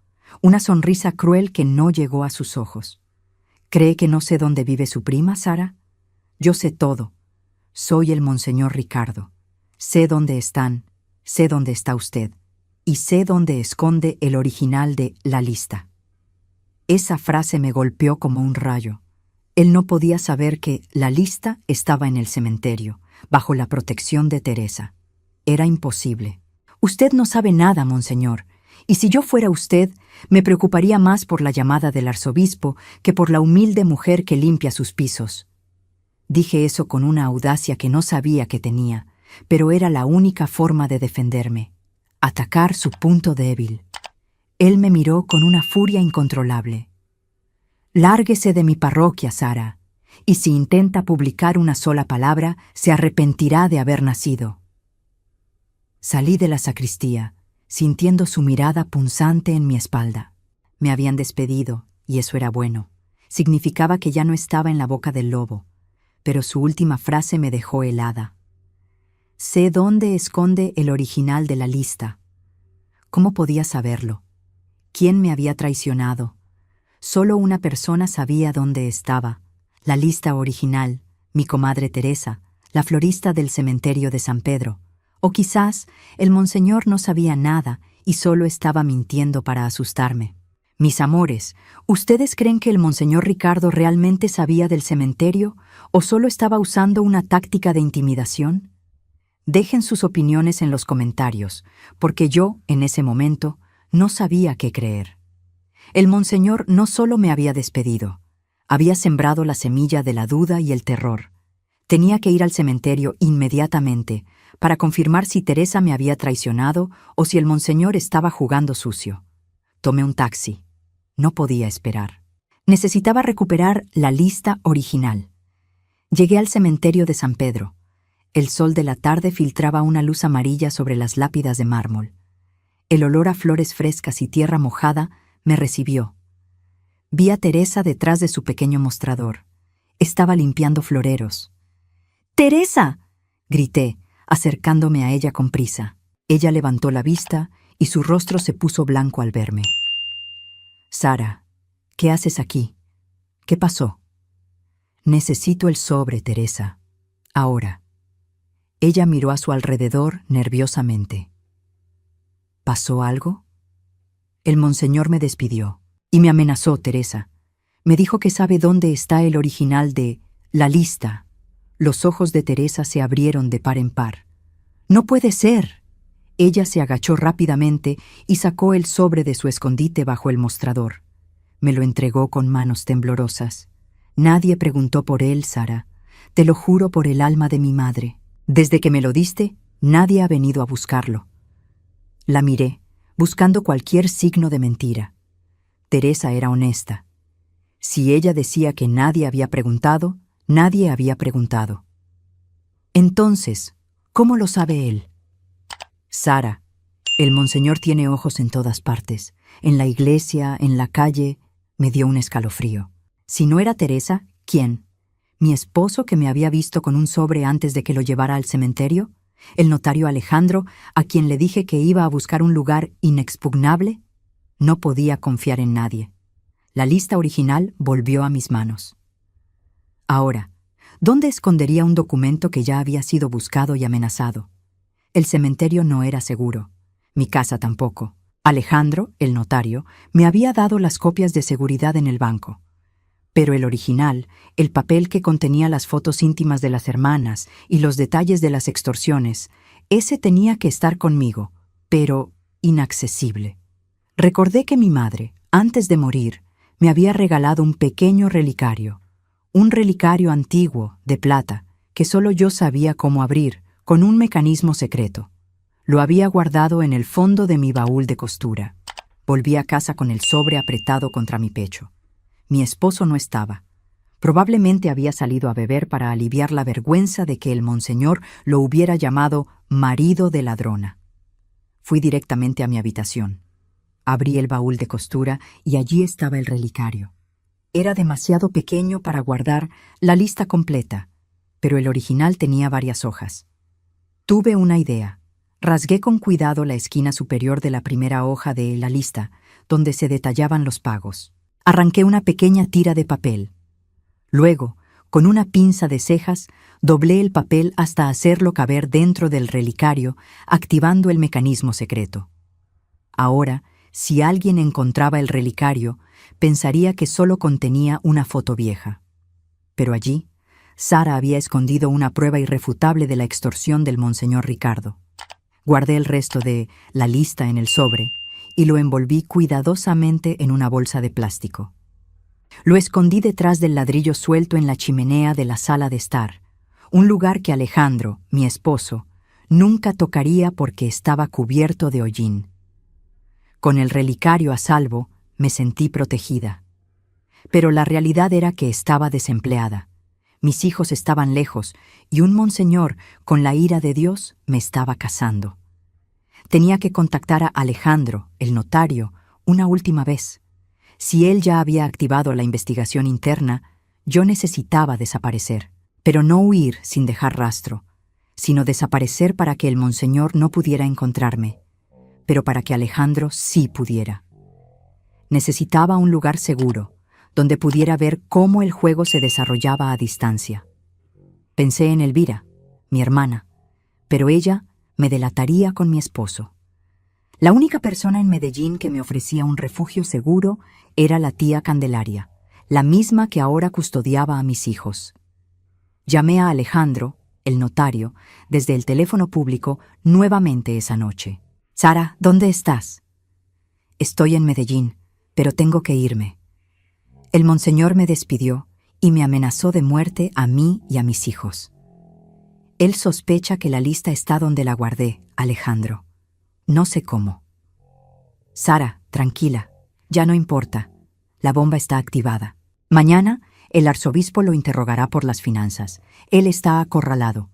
una sonrisa cruel que no llegó a sus ojos. ¿Cree que no sé dónde vive su prima, Sara? Yo sé todo. Soy el monseñor Ricardo. Sé dónde están, sé dónde está usted, y sé dónde esconde el original de la lista. Esa frase me golpeó como un rayo. Él no podía saber que la lista estaba en el cementerio, bajo la protección de Teresa. Era imposible. Usted no sabe nada, monseñor, Y si yo fuera usted, me preocuparía más por la llamada del arzobispo que por la humilde mujer que limpia sus pisos. Dije eso con una audacia que no sabía que tenía, pero era la única forma de defenderme: atacar su punto débil. Él me miró con una furia incontrolable. «Lárguese de mi parroquia, Sara, y si intenta publicar una sola palabra, se arrepentirá de haber nacido». Salí de la sacristía, sintiendo su mirada punzante en mi espalda. Me habían despedido, y eso era bueno. Significaba que ya no estaba en la boca del lobo, pero su última frase me dejó helada. «Sé dónde esconde el original de la lista». ¿Cómo podía saberlo? ¿Quién me había traicionado? Solo una persona sabía dónde estaba: la lista original, mi comadre Teresa, la florista del cementerio de San Pedro. O quizás el monseñor no sabía nada y solo estaba mintiendo para asustarme. Mis amores, ¿ustedes creen que el monseñor Ricardo realmente sabía del cementerio o solo estaba usando una táctica de intimidación? Dejen sus opiniones en los comentarios, porque yo, en ese momento, no sabía qué creer. El monseñor no solo me había despedido, había sembrado la semilla de la duda y el terror. Tenía que ir al cementerio inmediatamente para confirmar si Teresa me había traicionado o si el monseñor estaba jugando sucio. Tomé un taxi. No podía esperar. Necesitaba recuperar la lista original. Llegué al cementerio de San Pedro. El sol de la tarde filtraba una luz amarilla sobre las lápidas de mármol. El olor a flores frescas y tierra mojada me recibió. Vi a Teresa detrás de su pequeño mostrador. Estaba limpiando floreros. «¡Teresa!», grité, acercándome a ella con prisa. Ella levantó la vista y su rostro se puso blanco al verme. «Sara, ¿qué haces aquí? ¿Qué pasó?». «Necesito el sobre, Teresa. Ahora». Ella miró a su alrededor nerviosamente. «¿Pasó algo?». «El monseñor me despidió y me amenazó, Teresa. Me dijo que sabe dónde está el original de la lista». Los ojos de Teresa se abrieron de par en par. «¡No puede ser!». Ella se agachó rápidamente y sacó el sobre de su escondite bajo el mostrador. Me lo entregó con manos temblorosas. «Nadie preguntó por él, Sara. Te lo juro por el alma de mi madre. Desde que me lo diste, nadie ha venido a buscarlo». La miré, buscando cualquier signo de mentira. Teresa era honesta. Si ella decía que nadie había preguntado, nadie había preguntado. Entonces, ¿cómo lo sabe él? «Sara, el monseñor tiene ojos en todas partes, en la iglesia, en la calle». Me dio un escalofrío. Si no era Teresa, ¿quién? ¿Mi esposo, que me había visto con un sobre antes de que lo llevara al cementerio? ¿El notario Alejandro, a quien le dije que iba a buscar un lugar inexpugnable? No podía confiar en nadie. La lista original volvió a mis manos. Ahora, ¿dónde escondería un documento que ya había sido buscado y amenazado? El cementerio no era seguro. Mi casa tampoco. Alejandro, el notario, me había dado las copias de seguridad en el banco. Pero el original, el papel que contenía las fotos íntimas de las hermanas y los detalles de las extorsiones, ese tenía que estar conmigo, pero inaccesible. Recordé que mi madre, antes de morir, me había regalado un pequeño relicario. Un relicario antiguo, de plata, que solo yo sabía cómo abrir, con un mecanismo secreto. Lo había guardado en el fondo de mi baúl de costura. Volví a casa con el sobre apretado contra mi pecho. Mi esposo no estaba. Probablemente había salido a beber para aliviar la vergüenza de que el monseñor lo hubiera llamado marido de ladrona. Fui directamente a mi habitación. Abrí el baúl de costura y allí estaba el relicario. Era demasiado pequeño para guardar la lista completa, pero el original tenía varias hojas. Tuve una idea. Rasgué con cuidado la esquina superior de la primera hoja de la lista, donde se detallaban los pagos. Arranqué una pequeña tira de papel. Luego, con una pinza de cejas, doblé el papel hasta hacerlo caber dentro del relicario, activando el mecanismo secreto. Ahora, si alguien encontraba el relicario, pensaría que solo contenía una foto vieja. Pero allí, Sara había escondido una prueba irrefutable de la extorsión del monseñor Ricardo. Guardé el resto de la lista en el sobre y lo envolví cuidadosamente en una bolsa de plástico. Lo escondí detrás del ladrillo suelto en la chimenea de la sala de estar, un lugar que Alejandro, mi esposo, nunca tocaría porque estaba cubierto de hollín. Con el relicario a salvo, me sentí protegida. Pero la realidad era que estaba desempleada. Mis hijos estaban lejos y un monseñor, con la ira de Dios, me estaba cazando. Tenía que contactar a Alejandro, el notario, una última vez. Si él ya había activado la investigación interna, yo necesitaba desaparecer, pero no huir sin dejar rastro, sino desaparecer para que el monseñor no pudiera encontrarme, pero para que Alejandro sí pudiera. Necesitaba un lugar seguro, donde pudiera ver cómo el juego se desarrollaba a distancia. Pensé en Elvira, mi hermana, pero ella me delataría con mi esposo. La única persona en Medellín que me ofrecía un refugio seguro era la tía Candelaria, la misma que ahora custodiaba a mis hijos. Llamé a Alejandro, el notario, desde el teléfono público nuevamente esa noche. «Sara, ¿dónde estás?» «Estoy en Medellín, pero tengo que irme». El monseñor me despidió y me amenazó de muerte a mí y a mis hijos. Él sospecha que la lista está donde la guardé, Alejandro. No sé cómo. «Sara, tranquila, ya no importa. La bomba está activada. Mañana el arzobispo lo interrogará por las finanzas. Él está acorralado.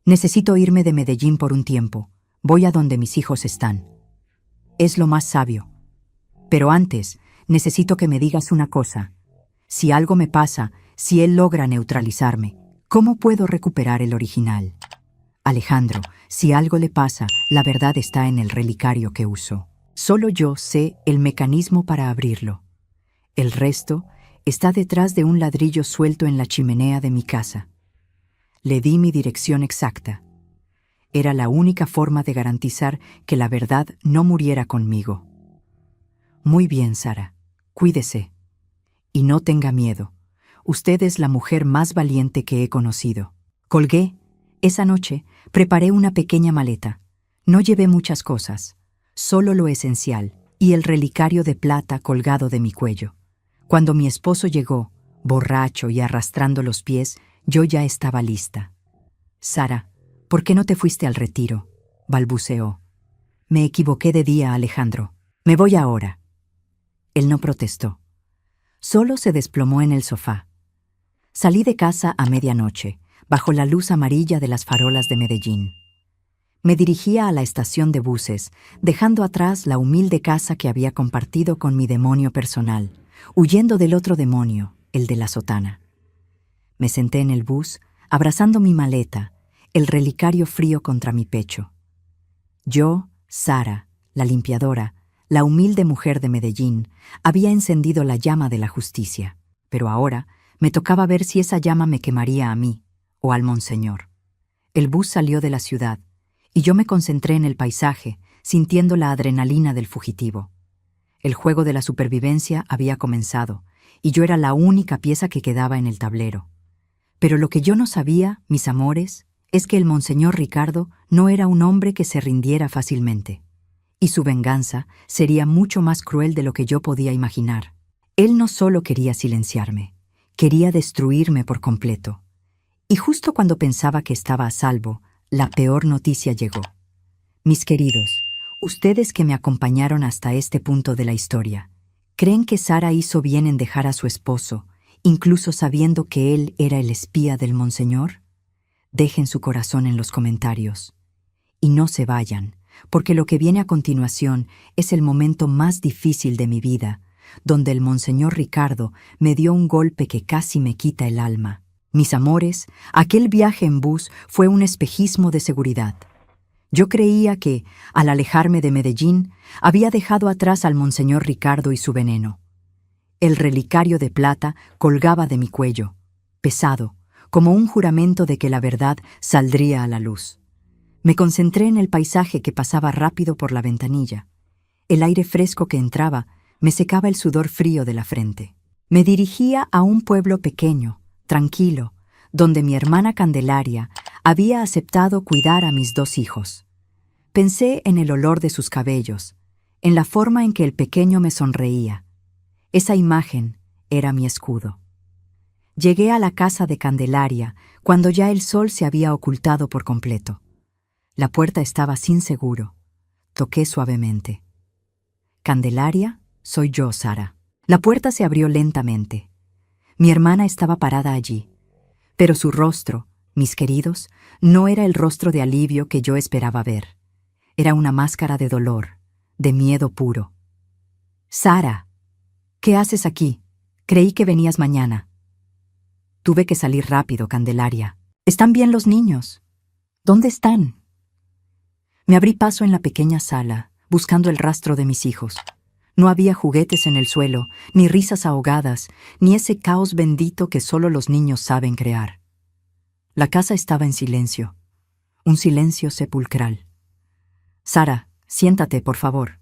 Necesito irme de Medellín por un tiempo. Voy a donde mis hijos están. Es lo más sabio. Pero antes, necesito que me digas una cosa. Si algo me pasa, si él logra neutralizarme, ¿cómo puedo recuperar el original? Alejandro, si algo le pasa, la verdad está en el relicario que usó. Solo yo sé el mecanismo para abrirlo. El resto está detrás de un ladrillo suelto en la chimenea de mi casa. Le di mi dirección exacta. Era la única forma de garantizar que la verdad no muriera conmigo. Muy bien, Sara. Cuídese. Y no tenga miedo. Usted es la mujer más valiente que he conocido. Colgué. Esa noche preparé una pequeña maleta. No llevé muchas cosas, solo lo esencial y el relicario de plata colgado de mi cuello. Cuando mi esposo llegó, borracho y arrastrando los pies, yo ya estaba lista. «Sara, ¿por qué no te fuiste al retiro?», balbuceó. «Me equivoqué de día, Alejandro. Me voy ahora». Él no protestó. Solo se desplomó en el sofá. Salí de casa a medianoche, bajo la luz amarilla de las farolas de Medellín. Me dirigía a la estación de buses, dejando atrás la humilde casa que había compartido con mi demonio personal, huyendo del otro demonio, el de la sotana. Me senté en el bus, abrazando mi maleta, el relicario frío contra mi pecho. Yo, Sara, la limpiadora, la humilde mujer de Medellín, había encendido la llama de la justicia, pero ahora me tocaba ver si esa llama me quemaría a mí o al monseñor. El bus salió de la ciudad, y yo me concentré en el paisaje, sintiendo la adrenalina del fugitivo. El juego de la supervivencia había comenzado, y yo era la única pieza que quedaba en el tablero. Pero lo que yo no sabía, mis amores, es que el monseñor Ricardo no era un hombre que se rindiera fácilmente, y su venganza sería mucho más cruel de lo que yo podía imaginar. Él no solo quería silenciarme, quería destruirme por completo. Y justo cuando pensaba que estaba a salvo, la peor noticia llegó. Mis queridos, ustedes que me acompañaron hasta este punto de la historia, ¿creen que Sara hizo bien en dejar a su esposo, incluso sabiendo que él era el espía del monseñor? Dejen su corazón en los comentarios. Y no se vayan, porque lo que viene a continuación es el momento más difícil de mi vida, donde el monseñor Ricardo me dio un golpe que casi me quita el alma. Mis amores, aquel viaje en bus fue un espejismo de seguridad. Yo creía que, al alejarme de Medellín, había dejado atrás al monseñor Ricardo y su veneno. El relicario de plata colgaba de mi cuello, pesado, como un juramento de que la verdad saldría a la luz. Me concentré en el paisaje que pasaba rápido por la ventanilla. El aire fresco que entraba me secaba el sudor frío de la frente. Me dirigía a un pueblo pequeño, tranquilo, donde mi hermana Candelaria había aceptado cuidar a mis 2 hijos. Pensé en el olor de sus cabellos, en la forma en que el pequeño me sonreía. Esa imagen era mi escudo. Llegué a la casa de Candelaria cuando ya el sol se había ocultado por completo. La puerta estaba sin seguro. Toqué suavemente. «Candelaria, soy yo, Sara». La puerta se abrió lentamente. Mi hermana estaba parada allí, pero su rostro, mis queridos, no era el rostro de alivio que yo esperaba ver. Era una máscara de dolor, de miedo puro. «Sara, ¿qué haces aquí? Creí que venías mañana». Tuve que salir rápido, Candelaria. «¿Están bien los niños? ¿Dónde están?» Me abrí paso en la pequeña sala, buscando el rastro de mis hijos. No había juguetes en el suelo, ni risas ahogadas, ni ese caos bendito que solo los niños saben crear. La casa estaba en silencio, un silencio sepulcral. «Sara, siéntate, por favor».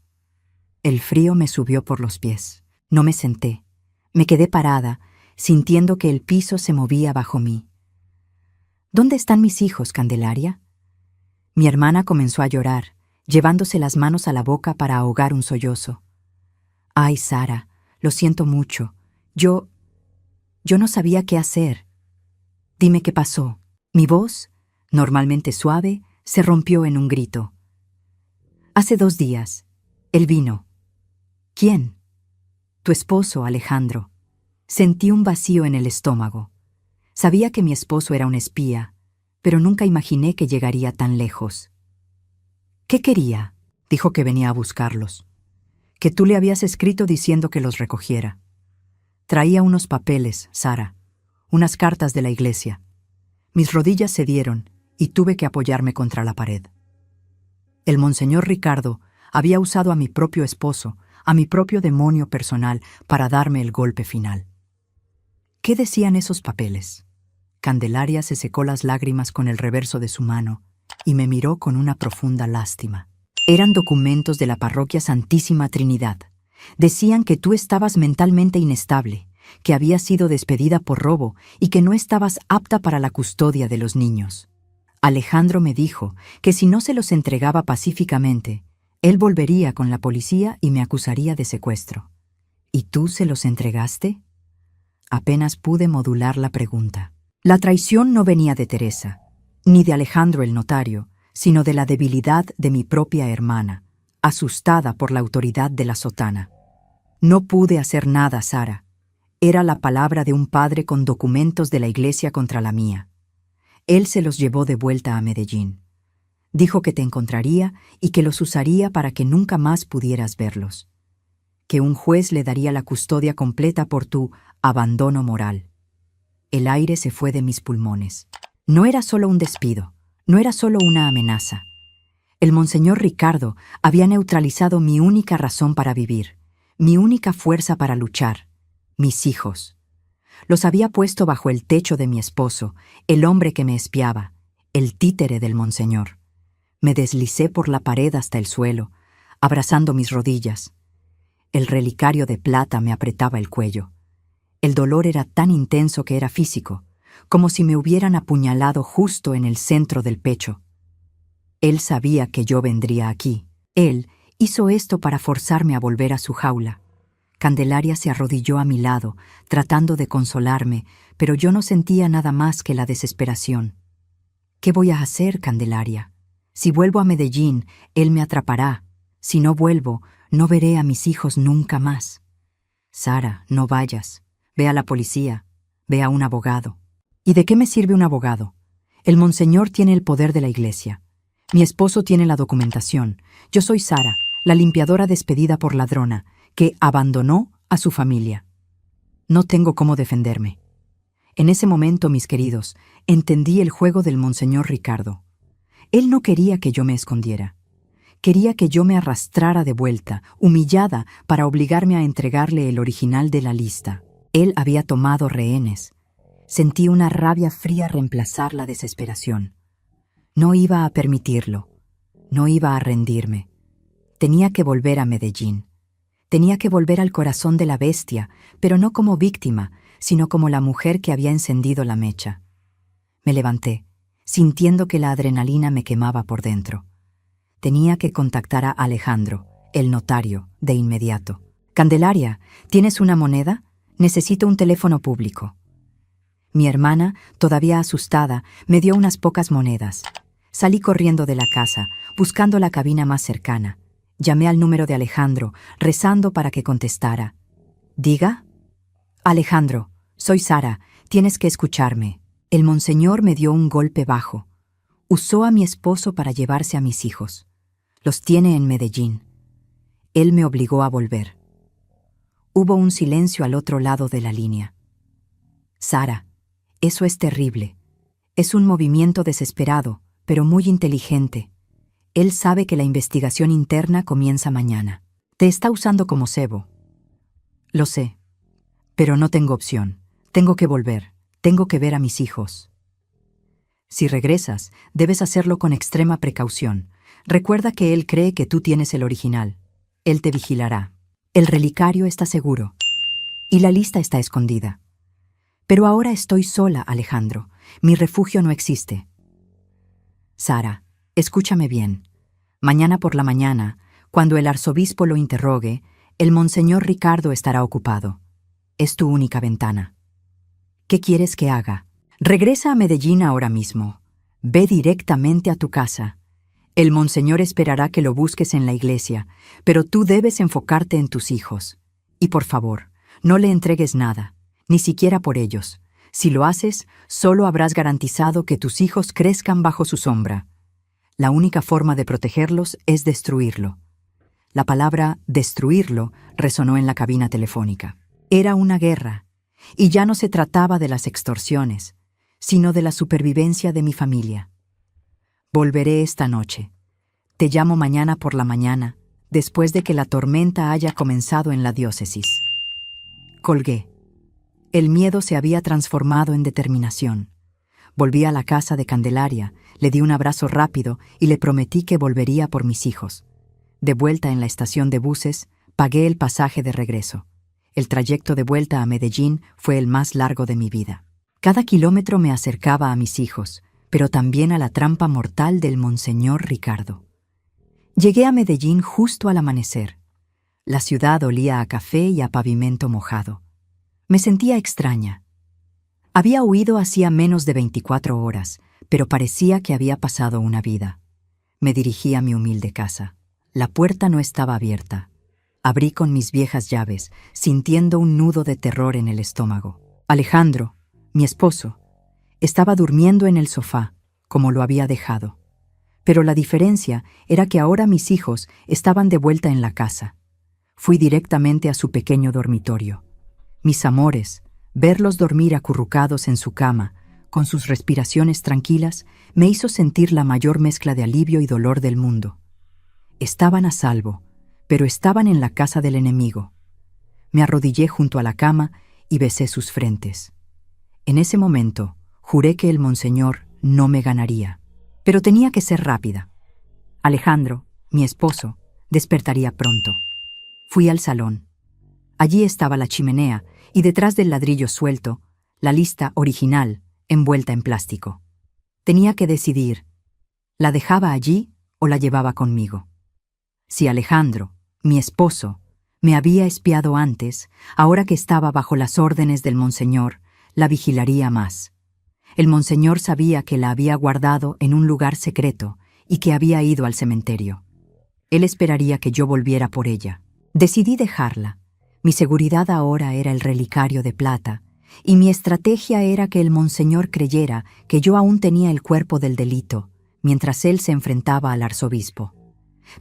El frío me subió por los pies. No me senté. Me quedé parada, sintiendo que el piso se movía bajo mí. «¿Dónde están mis hijos, Candelaria?» Mi hermana comenzó a llorar, llevándose las manos a la boca para ahogar un sollozo. «Ay, Sara, lo siento mucho. Yo no sabía qué hacer. Dime qué pasó». Mi voz, normalmente suave, se rompió en un grito. «Hace 2 días. Él vino». «¿Quién?» «Tu esposo, Alejandro». Sentí un vacío en el estómago. Sabía que mi esposo era un espía, pero nunca imaginé que llegaría tan lejos. «¿Qué quería?» «Dijo que venía a buscarlos. Que tú le habías escrito diciendo que los recogiera. Traía unos papeles, Sara, unas cartas de la iglesia. Mis rodillas cedieron y tuve que apoyarme contra la pared. El monseñor Ricardo había usado a mi propio esposo, a mi propio demonio personal, para darme el golpe final». ¿Qué decían esos papeles? Candelaria se secó las lágrimas con el reverso de su mano y me miró con una profunda lástima. Eran documentos de la parroquia Santísima Trinidad. Decían que tú estabas mentalmente inestable, que habías sido despedida por robo y que no estabas apta para la custodia de los niños. Alejandro me dijo que si no se los entregaba pacíficamente, él volvería con la policía y me acusaría de secuestro. ¿Y tú se los entregaste? Apenas pude modular la pregunta. La traición no venía de Teresa, ni de Alejandro el notario, sino de la debilidad de mi propia hermana, asustada por la autoridad de la sotana. No pude hacer nada, Sara. Era la palabra de un padre con documentos de la iglesia contra la mía. Él se los llevó de vuelta a Medellín. Dijo que te encontraría y que los usaría para que nunca más pudieras verlos. Que un juez le daría la custodia completa por tu abandono moral. El aire se fue de mis pulmones. No era solo un despido, no era solo una amenaza. El monseñor Ricardo había neutralizado mi única razón para vivir, mi única fuerza para luchar, mis hijos. Los había puesto bajo el techo de mi esposo, el hombre que me espiaba, el títere del monseñor. Me deslicé por la pared hasta el suelo, abrazando mis rodillas. El relicario de plata me apretaba el cuello. El dolor era tan intenso que era físico, como si me hubieran apuñalado justo en el centro del pecho. Él sabía que yo vendría aquí. Él hizo esto para forzarme a volver a su jaula. Candelaria se arrodilló a mi lado, tratando de consolarme, pero yo no sentía nada más que la desesperación. ¿Qué voy a hacer, Candelaria? Si vuelvo a Medellín, él me atrapará. Si no vuelvo, no veré a mis hijos nunca más. Sara, no vayas. Ve a la policía. Ve a un abogado. ¿Y de qué me sirve un abogado? El monseñor tiene el poder de la iglesia. Mi esposo tiene la documentación. Yo soy Sara, la limpiadora despedida por ladrona, que abandonó a su familia. No tengo cómo defenderme. En ese momento, mis queridos, entendí el juego del monseñor Ricardo. Él no quería que yo me escondiera. Quería que yo me arrastrara de vuelta, humillada, para obligarme a entregarle el original de la lista. Él había tomado rehenes. Sentí una rabia fría reemplazar la desesperación. No iba a permitirlo. No iba a rendirme. Tenía que volver a Medellín. Tenía que volver al corazón de la bestia, pero no como víctima, sino como la mujer que había encendido la mecha. Me levanté, sintiendo que la adrenalina me quemaba por dentro. Tenía que contactar a Alejandro, El notario, de inmediato. Candelaria, ¿tienes una moneda? Necesito un teléfono público. Mi hermana, todavía asustada, me dio unas pocas monedas. Salí corriendo de la casa, buscando la cabina más cercana. Llamé al número de Alejandro, rezando para que contestara. ¿Diga? Alejandro, soy Sara, tienes que escucharme. El monseñor me dio un golpe bajo. Usó a mi esposo para llevarse a mis hijos. Los tiene en Medellín. Él me obligó a volver. Hubo un silencio al otro lado de la línea. Sara, eso es terrible. Es un movimiento desesperado, pero muy inteligente. Él sabe que la investigación interna comienza mañana. Te está usando como cebo. Lo sé, pero no tengo opción. Tengo que volver. Tengo que ver a mis hijos. Si regresas, debes hacerlo con extrema precaución. Recuerda que él cree que tú tienes el original. Él te vigilará. El relicario está seguro. Y la lista está escondida. Pero ahora estoy sola, Alejandro. Mi refugio no existe. Sara, escúchame bien. Mañana por la mañana, cuando el arzobispo lo interrogue, el monseñor Ricardo estará ocupado. Es tu única ventana. ¿Qué quieres que haga? Regresa a Medellín ahora mismo. Ve directamente a tu casa. El monseñor esperará que lo busques en la iglesia, pero tú debes enfocarte en tus hijos. Y por favor, no le entregues nada, ni siquiera por ellos. Si lo haces, solo habrás garantizado que tus hijos crezcan bajo su sombra. La única forma de protegerlos es destruirlo. La palabra destruirlo resonó en la cabina telefónica. Era una guerra. Y ya no se trataba de las extorsiones, sino de la supervivencia de mi familia. Volveré esta noche. Te llamo mañana por la mañana, después de que la tormenta haya comenzado en la diócesis. Colgué. El miedo se había transformado en determinación. Volví a la casa de Candelaria, le di un abrazo rápido y le prometí que volvería por mis hijos. De vuelta en la estación de buses, pagué el pasaje de regreso. El trayecto de vuelta a Medellín fue el más largo de mi vida. Cada kilómetro me acercaba a mis hijos, pero también a la trampa mortal del monseñor Ricardo. Llegué a Medellín justo al amanecer. La ciudad olía a café y a pavimento mojado. Me sentía extraña. Había huido hacía menos de 24 horas, pero parecía que había pasado una vida. Me dirigí a mi humilde casa. La puerta no estaba abierta. Abrí con mis viejas llaves, sintiendo un nudo de terror en el estómago. Alejandro, mi esposo, estaba durmiendo en el sofá, como lo había dejado. Pero la diferencia era que ahora mis hijos estaban de vuelta en la casa. Fui directamente a su pequeño dormitorio. Mis amores, verlos dormir acurrucados en su cama, con sus respiraciones tranquilas, me hizo sentir la mayor mezcla de alivio y dolor del mundo. Estaban a salvo, pero estaban en la casa del enemigo. Me arrodillé junto a la cama y besé sus frentes. En ese momento, juré que el monseñor no me ganaría, pero tenía que ser rápida. Alejandro, mi esposo, despertaría pronto. Fui al salón. Allí estaba la chimenea y detrás del ladrillo suelto, la lista original, envuelta en plástico. Tenía que decidir, ¿la dejaba allí o la llevaba conmigo? Si Alejandro, mi esposo, me había espiado antes, ahora que estaba bajo las órdenes del monseñor, la vigilaría más. El monseñor sabía que la había guardado en un lugar secreto y que había ido al cementerio. Él esperaría que yo volviera por ella. Decidí dejarla. Mi seguridad ahora era el relicario de plata, y mi estrategia era que el monseñor creyera que yo aún tenía el cuerpo del delito, mientras él se enfrentaba al arzobispo.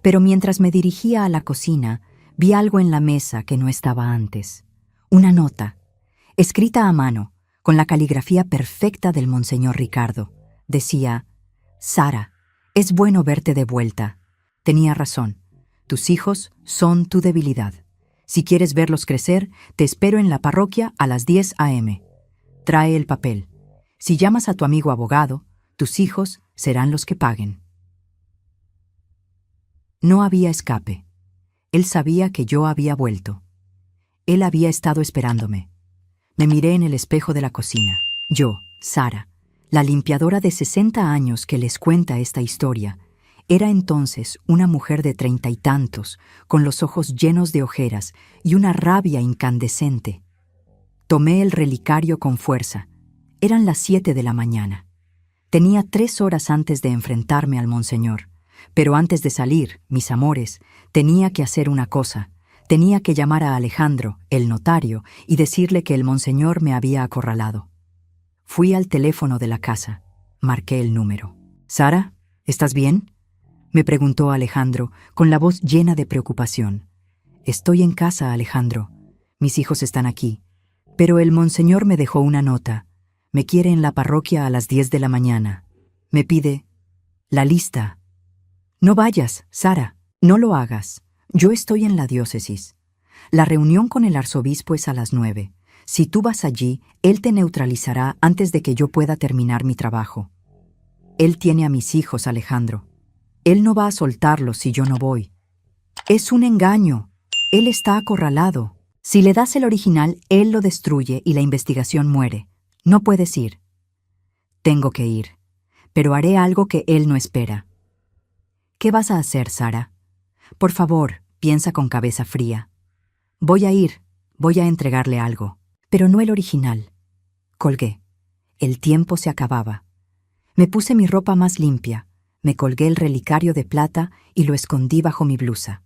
Pero mientras me dirigía a la cocina, vi algo en la mesa que no estaba antes. Una nota, escrita a mano, con la caligrafía perfecta del monseñor Ricardo. Decía: Sara, es bueno verte de vuelta. Tenía razón. Tus hijos son tu debilidad. Si quieres verlos crecer, te espero en la parroquia a las 10 a.m. Trae el papel. Si llamas a tu amigo abogado, tus hijos serán los que paguen. No había escape. Él sabía que yo había vuelto. Él había estado esperándome. Me miré en el espejo de la cocina. Yo, Sara, la limpiadora de 60 años que les cuenta esta historia, Era entonces una mujer de 30 y tantos, con los ojos llenos de ojeras y una rabia incandescente. Tomé el relicario con fuerza. Eran las 7 de la mañana. Tenía 3 horas antes de enfrentarme al monseñor. Pero antes de salir, mis amores, tenía que hacer una cosa. Tenía que llamar a Alejandro, el notario, y decirle que el monseñor me había acorralado. Fui al teléfono de la casa. Marqué el número. «Sara, ¿estás bien?», me preguntó Alejandro, con la voz llena de preocupación. «Estoy en casa, Alejandro. Mis hijos están aquí. Pero el monseñor me dejó una nota. Me quiere en la parroquia a las 10 de la mañana. Me pide la lista». «No vayas, Sara. No lo hagas. Yo estoy en la diócesis. La reunión con el arzobispo es a las 9. Si tú vas allí, él te neutralizará antes de que yo pueda terminar mi trabajo. Él tiene a mis hijos, Alejandro. Él no va a soltarlos si yo no voy. Es un engaño. Él está acorralado. Si le das el original, él lo destruye y la investigación muere. No puedes ir». «Tengo que ir, pero haré algo que él no espera». «¿Qué vas a hacer, Sara? Por favor, piensa con cabeza fría». «Voy a ir, voy a entregarle algo, pero no el original». Colgué. El tiempo se acababa. Me puse mi ropa más limpia, me colgué el relicario de plata y lo escondí bajo mi blusa.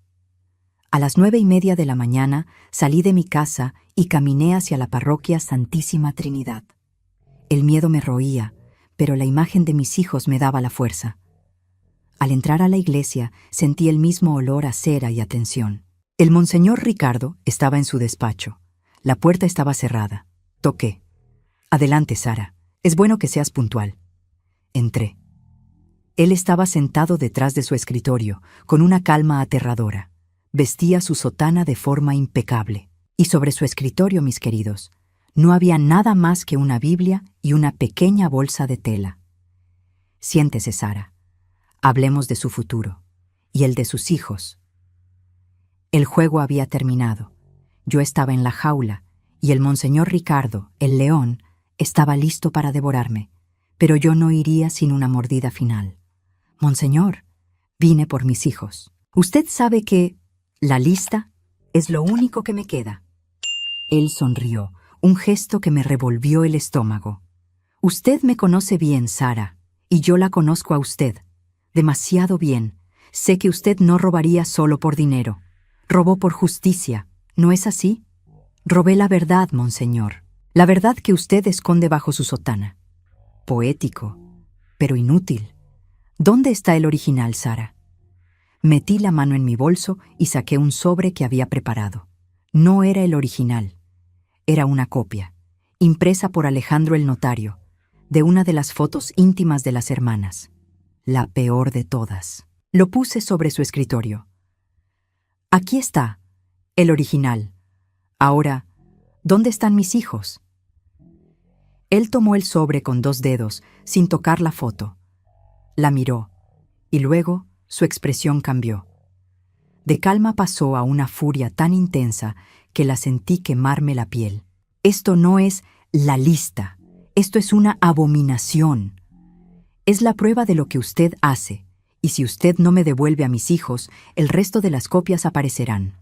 A las 9:30 de la mañana salí de mi casa y caminé hacia la parroquia Santísima Trinidad. El miedo me roía, pero la imagen de mis hijos me daba la fuerza. Al entrar a la iglesia sentí el mismo olor a cera y a tensión. El monseñor Ricardo estaba en su despacho. La puerta estaba cerrada. Toqué. «Adelante, Sara. Es bueno que seas puntual». Entré. Él estaba sentado detrás de su escritorio, con una calma aterradora. Vestía su sotana de forma impecable. Y sobre su escritorio, mis queridos, no había nada más que una Biblia y una pequeña bolsa de tela. «Siéntese, Sara. Hablemos de su futuro y el de sus hijos». El juego había terminado. Yo estaba en la jaula y el monseñor Ricardo, el león, estaba listo para devorarme, pero yo no iría sin una mordida final. «Monseñor, vine por mis hijos. Usted sabe que la lista es lo único que me queda». Él sonrió, un gesto que me revolvió el estómago. «Usted me conoce bien, Sara, y yo la conozco a usted. Demasiado bien. Sé que usted no robaría solo por dinero. Robó por justicia, ¿no es así?» «Robé la verdad, monseñor. La verdad que usted esconde bajo su sotana». Poético, pero inútil. «¿Dónde está el original, Sara?» Metí la mano en mi bolso y saqué un sobre que había preparado. No era el original. Era una copia, impresa por Alejandro el notario, de una de las fotos íntimas de las hermanas. La peor de todas. Lo puse sobre su escritorio. «Aquí está, el original. Ahora, ¿dónde están mis hijos?» Él tomó el sobre con 2 dedos, sin tocar la foto. La miró, y luego su expresión cambió. De calma pasó a una furia tan intensa que la sentí quemarme la piel. «Esto no es la lista. Esto es una abominación. Es la prueba de lo que usted hace, y si usted no me devuelve a mis hijos, el resto de las copias aparecerán».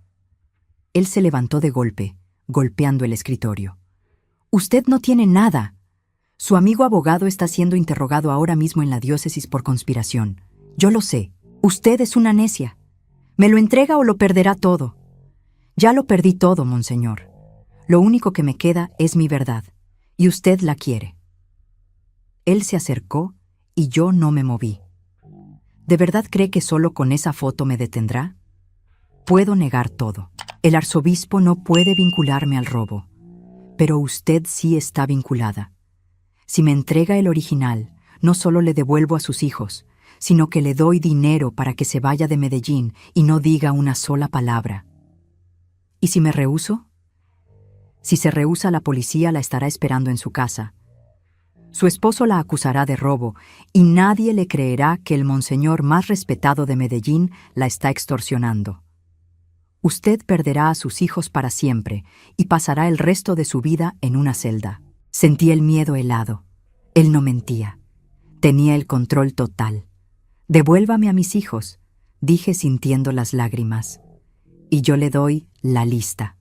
Él se levantó de golpe, golpeando el escritorio. «Usted no tiene nada. Su amigo abogado está siendo interrogado ahora mismo en la diócesis por conspiración. Yo lo sé. Usted es una necia. Me lo entrega o lo perderá todo». «Ya lo perdí todo, monseñor. Lo único que me queda es mi verdad, y usted la quiere». Él se acercó y yo no me moví. ¿De verdad cree que solo con esa foto me detendrá? Puedo negar todo. El arzobispo no puede vincularme al robo. Pero usted sí está vinculada. Si me entrega el original, no solo le devuelvo a sus hijos, sino que le doy dinero para que se vaya de Medellín y no diga una sola palabra. ¿Y si me rehúso? Si se rehúsa, la policía la estará esperando en su casa. Su esposo la acusará de robo y nadie le creerá que el monseñor más respetado de Medellín la está extorsionando. Usted perderá a sus hijos para siempre y pasará el resto de su vida en una celda. Sentí el miedo helado. Él no mentía. Tenía el control total. Devuélvame a mis hijos, dije sintiendo las lágrimas. Y yo le doy la lista.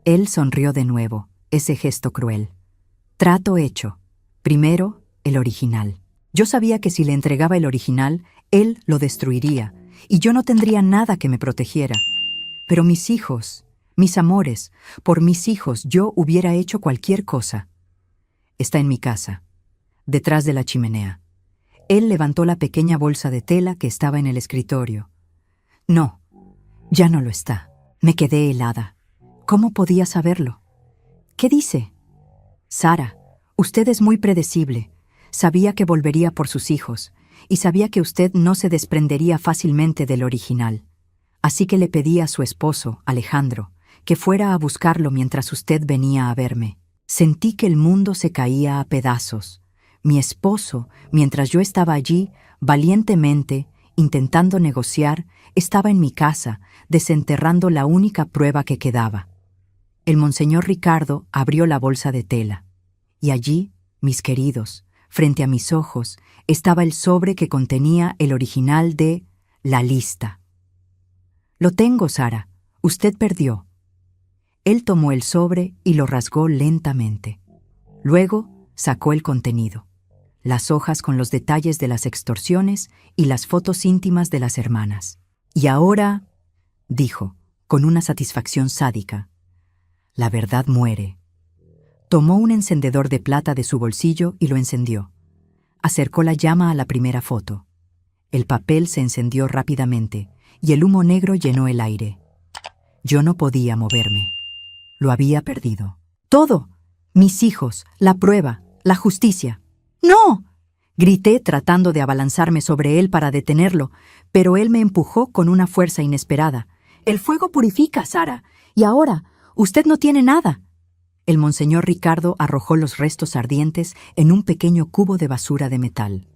Él sonrió de nuevo, ese gesto cruel. Trato hecho. Primero, el original. Yo sabía que si le entregaba el original, él lo destruiría, y yo no tendría nada que me protegiera. Pero mis hijos, mis amores, por mis hijos yo hubiera hecho cualquier cosa. Está en mi casa, detrás de la chimenea. Él levantó la pequeña bolsa de tela que estaba en el escritorio. No, ya no lo está. Me quedé helada. ¿Cómo podía saberlo? ¿Qué dice? Sara, usted es muy predecible. Sabía que volvería por sus hijos, y sabía que usted no se desprendería fácilmente del original. Así que le pedí a su esposo, Alejandro, que fuera a buscarlo mientras usted venía a verme. Sentí que el mundo se caía a pedazos. Mi esposo, mientras yo estaba allí, valientemente, intentando negociar, estaba en mi casa, desenterrando la única prueba que quedaba. El monseñor Ricardo abrió la bolsa de tela, y allí, mis queridos, frente a mis ojos, estaba el sobre que contenía el original de la lista. Lo tengo, Sara. Usted perdió. Él tomó el sobre y lo rasgó lentamente. Luego sacó el contenido: las hojas con los detalles de las extorsiones y las fotos íntimas de las hermanas. Y ahora, dijo, con una satisfacción sádica, la verdad muere. Tomó un encendedor de plata de su bolsillo y lo encendió. Acercó la llama a la primera foto. El papel se encendió rápidamente y el humo negro llenó el aire. Yo no podía moverme. Lo había perdido. Todo. Mis hijos, la prueba, la justicia. ¡No!, grité tratando de abalanzarme sobre él para detenerlo, pero él me empujó con una fuerza inesperada. El fuego purifica, Sara, y ahora usted no tiene nada. El monseñor Ricardo arrojó los restos ardientes en un pequeño cubo de basura de metal.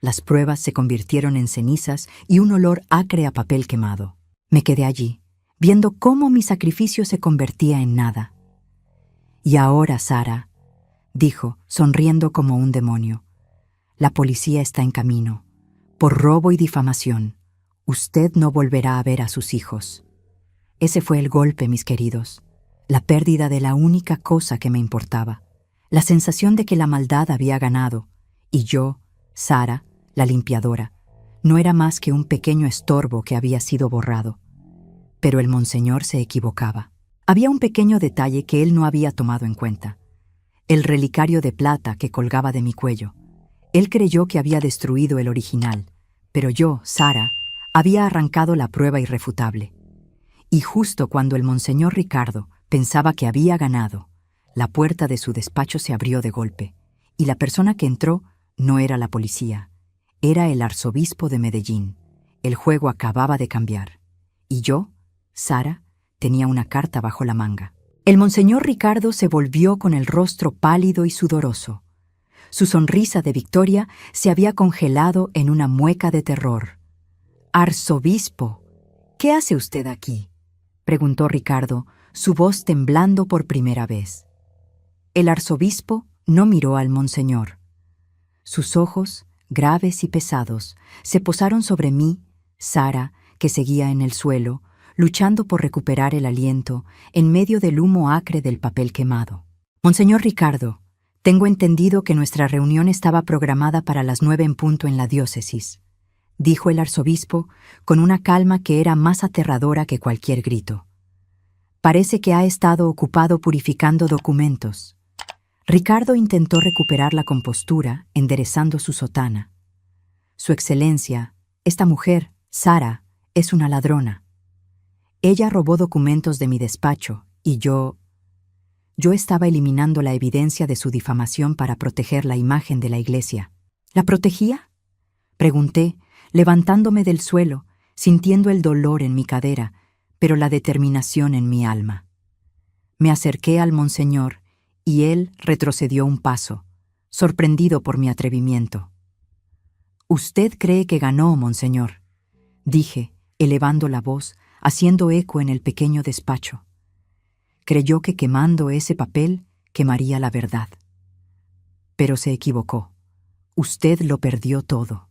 Las pruebas se convirtieron en cenizas y un olor acre a papel quemado. Me quedé allí, viendo cómo mi sacrificio se convertía en nada. Y ahora, Sara, dijo, sonriendo como un demonio, la policía está en camino. Por robo y difamación, usted no volverá a ver a sus hijos. Ese fue el golpe, mis queridos. La pérdida de la única cosa que me importaba. La sensación de que la maldad había ganado, y yo, Sara, la limpiadora, no era más que un pequeño estorbo que había sido borrado. Pero el monseñor se equivocaba. Había un pequeño detalle que él no había tomado en cuenta: el relicario de plata que colgaba de mi cuello. Él creyó que había destruido el original, pero yo, Sara, había arrancado la prueba irrefutable. Y justo cuando el monseñor Ricardo pensaba que había ganado, la puerta de su despacho se abrió de golpe, y la persona que entró no era la policía, era el arzobispo de Medellín. El juego acababa de cambiar. Y yo, Sara, tenía una carta bajo la manga. El monseñor Ricardo se volvió con el rostro pálido y sudoroso. Su sonrisa de victoria se había congelado en una mueca de terror. «Arzobispo, ¿qué hace usted aquí?», preguntó Ricardo, su voz temblando por primera vez. El arzobispo no miró al monseñor. Sus ojos, graves y pesados, se posaron sobre mí, Sara, que seguía en el suelo, luchando por recuperar el aliento en medio del humo acre del papel quemado. «Monseñor Ricardo, tengo entendido que nuestra reunión estaba programada para las 9 en punto en la diócesis», dijo el arzobispo con una calma que era más aterradora que cualquier grito. «Parece que ha estado ocupado purificando documentos». Ricardo intentó recuperar la compostura, enderezando su sotana. «Su Excelencia, esta mujer, Sara, es una ladrona. Ella robó documentos de mi despacho y yo estaba eliminando la evidencia de su difamación para proteger la imagen de la iglesia». «¿La protegía?», pregunté, levantándome del suelo, sintiendo el dolor en mi cadera, pero la determinación en mi alma. Me acerqué al monseñor y él retrocedió un paso, sorprendido por mi atrevimiento. «¿Usted cree que ganó, monseñor?», dije, elevando la voz, haciendo eco en el pequeño despacho. Creyó que quemando ese papel quemaría la verdad. Pero se equivocó. Usted lo perdió todo.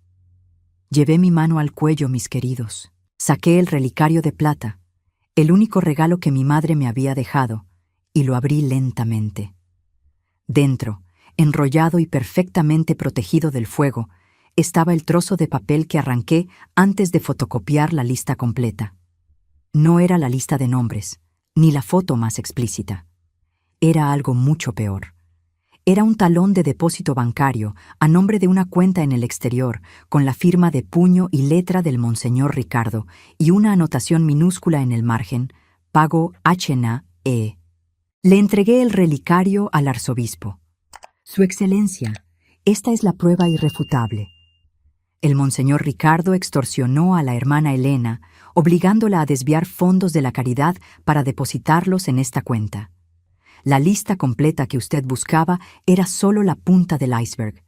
Llevé mi mano al cuello, mis queridos. Saqué el relicario de plata, el único regalo que mi madre me había dejado, y lo abrí lentamente. Dentro, enrollado y perfectamente protegido del fuego, estaba el trozo de papel que arranqué antes de fotocopiar la lista completa. No era la lista de nombres, ni la foto más explícita. Era algo mucho peor. Era un talón de depósito bancario a nombre de una cuenta en el exterior, con la firma de puño y letra del Monseñor Ricardo y una anotación minúscula en el margen, pago HNA-E. Le entregué el relicario al arzobispo. Su Excelencia, esta es la prueba irrefutable. El Monseñor Ricardo extorsionó a la hermana Elena, obligándola a desviar fondos de la caridad para depositarlos en esta cuenta. La lista completa que usted buscaba era solo la punta del iceberg.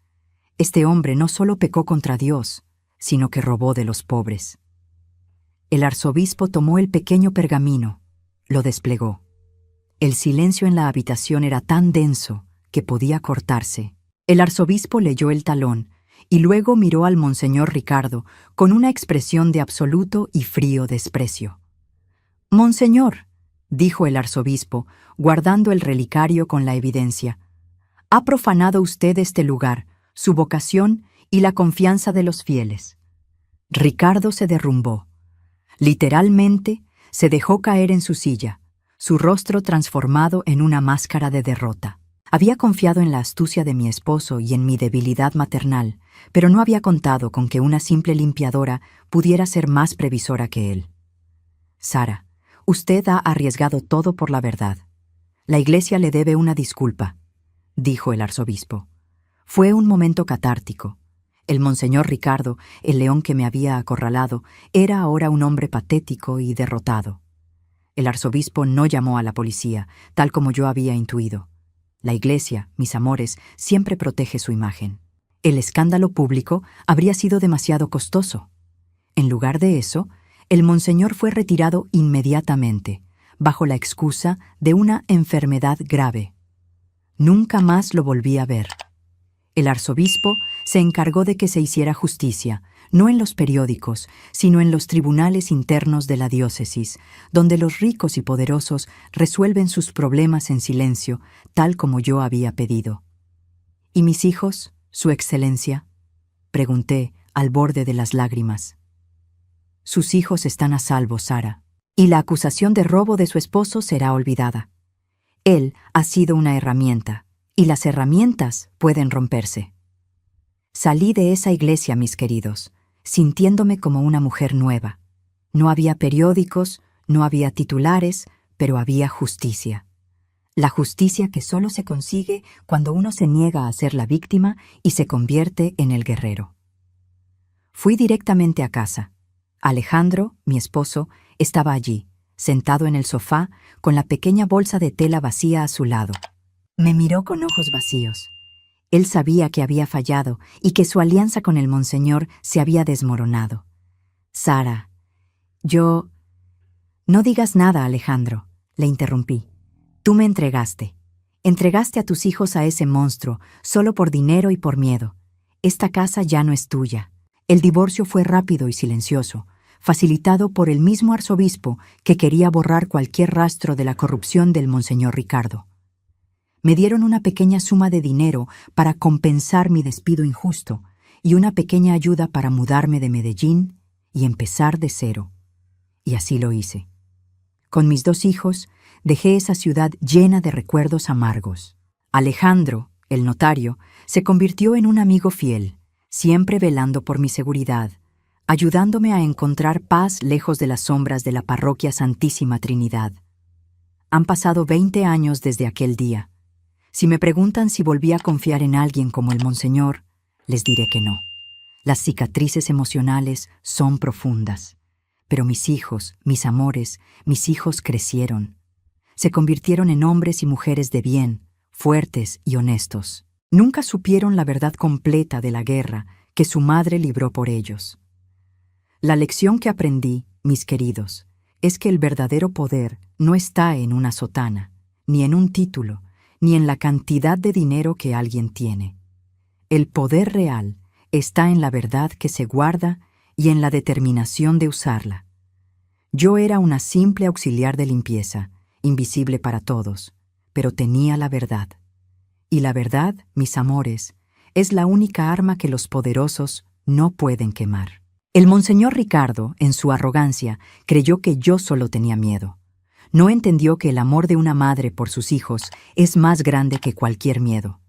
Este hombre no solo pecó contra Dios, sino que robó de los pobres. El arzobispo tomó el pequeño pergamino, lo desplegó. El silencio en la habitación era tan denso que podía cortarse. El arzobispo leyó el talón y luego miró al Monseñor Ricardo con una expresión de absoluto y frío desprecio. «Monseñor», dijo el arzobispo, guardando el relicario con la evidencia, «ha profanado usted este lugar, su vocación y la confianza de los fieles». Ricardo se derrumbó. Literalmente, se dejó caer en su silla, su rostro transformado en una máscara de derrota. Había confiado en la astucia de mi esposo y en mi debilidad maternal, pero no había contado con que una simple limpiadora pudiera ser más previsora que él. «Sara, usted ha arriesgado todo por la verdad. La Iglesia le debe una disculpa», dijo el arzobispo. Fue un momento catártico. El Monseñor Ricardo, el león que me había acorralado, era ahora un hombre patético y derrotado. El arzobispo no llamó a la policía, tal como yo había intuido. La Iglesia, mis amores, siempre protege su imagen. El escándalo público habría sido demasiado costoso. En lugar de eso, el monseñor fue retirado inmediatamente, bajo la excusa de una enfermedad grave. Nunca más lo volví a ver. El arzobispo se encargó de que se hiciera justicia, no en los periódicos, sino en los tribunales internos de la diócesis, donde los ricos y poderosos resuelven sus problemas en silencio, tal como yo había pedido. ¿Y mis hijos, Su Excelencia?, pregunté, al borde de las lágrimas. Sus hijos están a salvo, Sara, y la acusación de robo de su esposo será olvidada. Él ha sido una herramienta, y las herramientas pueden romperse. Salí de esa iglesia, mis queridos, sintiéndome como una mujer nueva. No había periódicos, no había titulares, pero había justicia. La justicia que solo se consigue cuando uno se niega a ser la víctima y se convierte en el guerrero. Fui directamente a casa. Alejandro, mi esposo, estaba allí, sentado en el sofá, con la pequeña bolsa de tela vacía a su lado. Me miró con ojos vacíos. Él sabía que había fallado y que su alianza con el monseñor se había desmoronado. Sara, yo... No digas nada, Alejandro, le interrumpí. Tú me entregaste. Entregaste a tus hijos a ese monstruo, solo por dinero y por miedo. Esta casa ya no es tuya. El divorcio fue rápido y silencioso, facilitado por el mismo arzobispo que quería borrar cualquier rastro de la corrupción del monseñor Ricardo. Me dieron una pequeña suma de dinero para compensar mi despido injusto y una pequeña ayuda para mudarme de Medellín y empezar de cero. Y así lo hice. Con mis 2 hijos, dejé esa ciudad llena de recuerdos amargos. Alejandro, el notario, se convirtió en un amigo fiel, siempre velando por mi seguridad, ayudándome a encontrar paz lejos de las sombras de la parroquia Santísima Trinidad. Han pasado 20 años desde aquel día. Si me preguntan si volví a confiar en alguien como el monseñor, les diré que no. Las cicatrices emocionales son profundas. Pero mis hijos, mis amores, mis hijos crecieron. Se convirtieron en hombres y mujeres de bien, fuertes y honestos. Nunca supieron la verdad completa de la guerra que su madre libró por ellos. La lección que aprendí, mis queridos, es que el verdadero poder no está en una sotana, ni en un título, ni en la cantidad de dinero que alguien tiene. El poder real está en la verdad que se guarda y en la determinación de usarla. Yo era una simple auxiliar de limpieza, invisible para todos, pero tenía la verdad. Y la verdad, mis amores, es la única arma que los poderosos no pueden quemar. El monseñor Ricardo, en su arrogancia, creyó que yo solo tenía miedo. No entendió que el amor de una madre por sus hijos es más grande que cualquier miedo.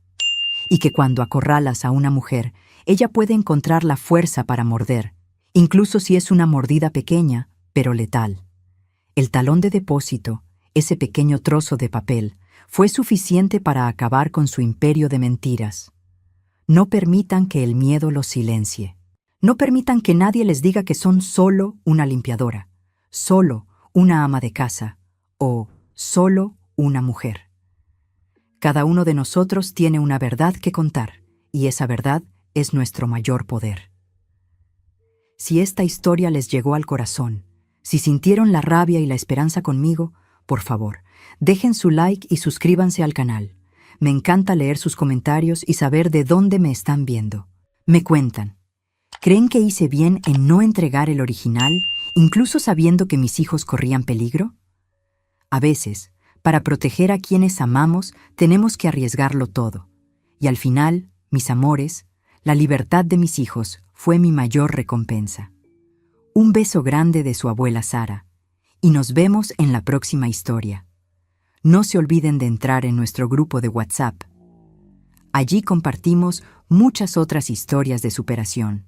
Y que cuando acorralas a una mujer, ella puede encontrar la fuerza para morder, incluso si es una mordida pequeña, pero letal. El talón de depósito, ese pequeño trozo de papel, fue suficiente para acabar con su imperio de mentiras. No permitan que el miedo los silencie. No permitan que nadie les diga que son solo una limpiadora, solo una ama de casa o solo una mujer. Cada uno de nosotros tiene una verdad que contar, y esa verdad es nuestro mayor poder. Si esta historia les llegó al corazón, si sintieron la rabia y la esperanza conmigo, por favor, dejen su like y suscríbanse al canal. Me encanta leer sus comentarios y saber de dónde me están viendo. Me cuentan, ¿creen que hice bien en no entregar el original, incluso sabiendo que mis hijos corrían peligro? A veces, para proteger a quienes amamos, tenemos que arriesgarlo todo. Y al final, mis amores, la libertad de mis hijos fue mi mayor recompensa. Un beso grande de su abuela Sara, y nos vemos en la próxima historia. No se olviden de entrar en nuestro grupo de WhatsApp. Allí compartimos muchas otras historias de superación.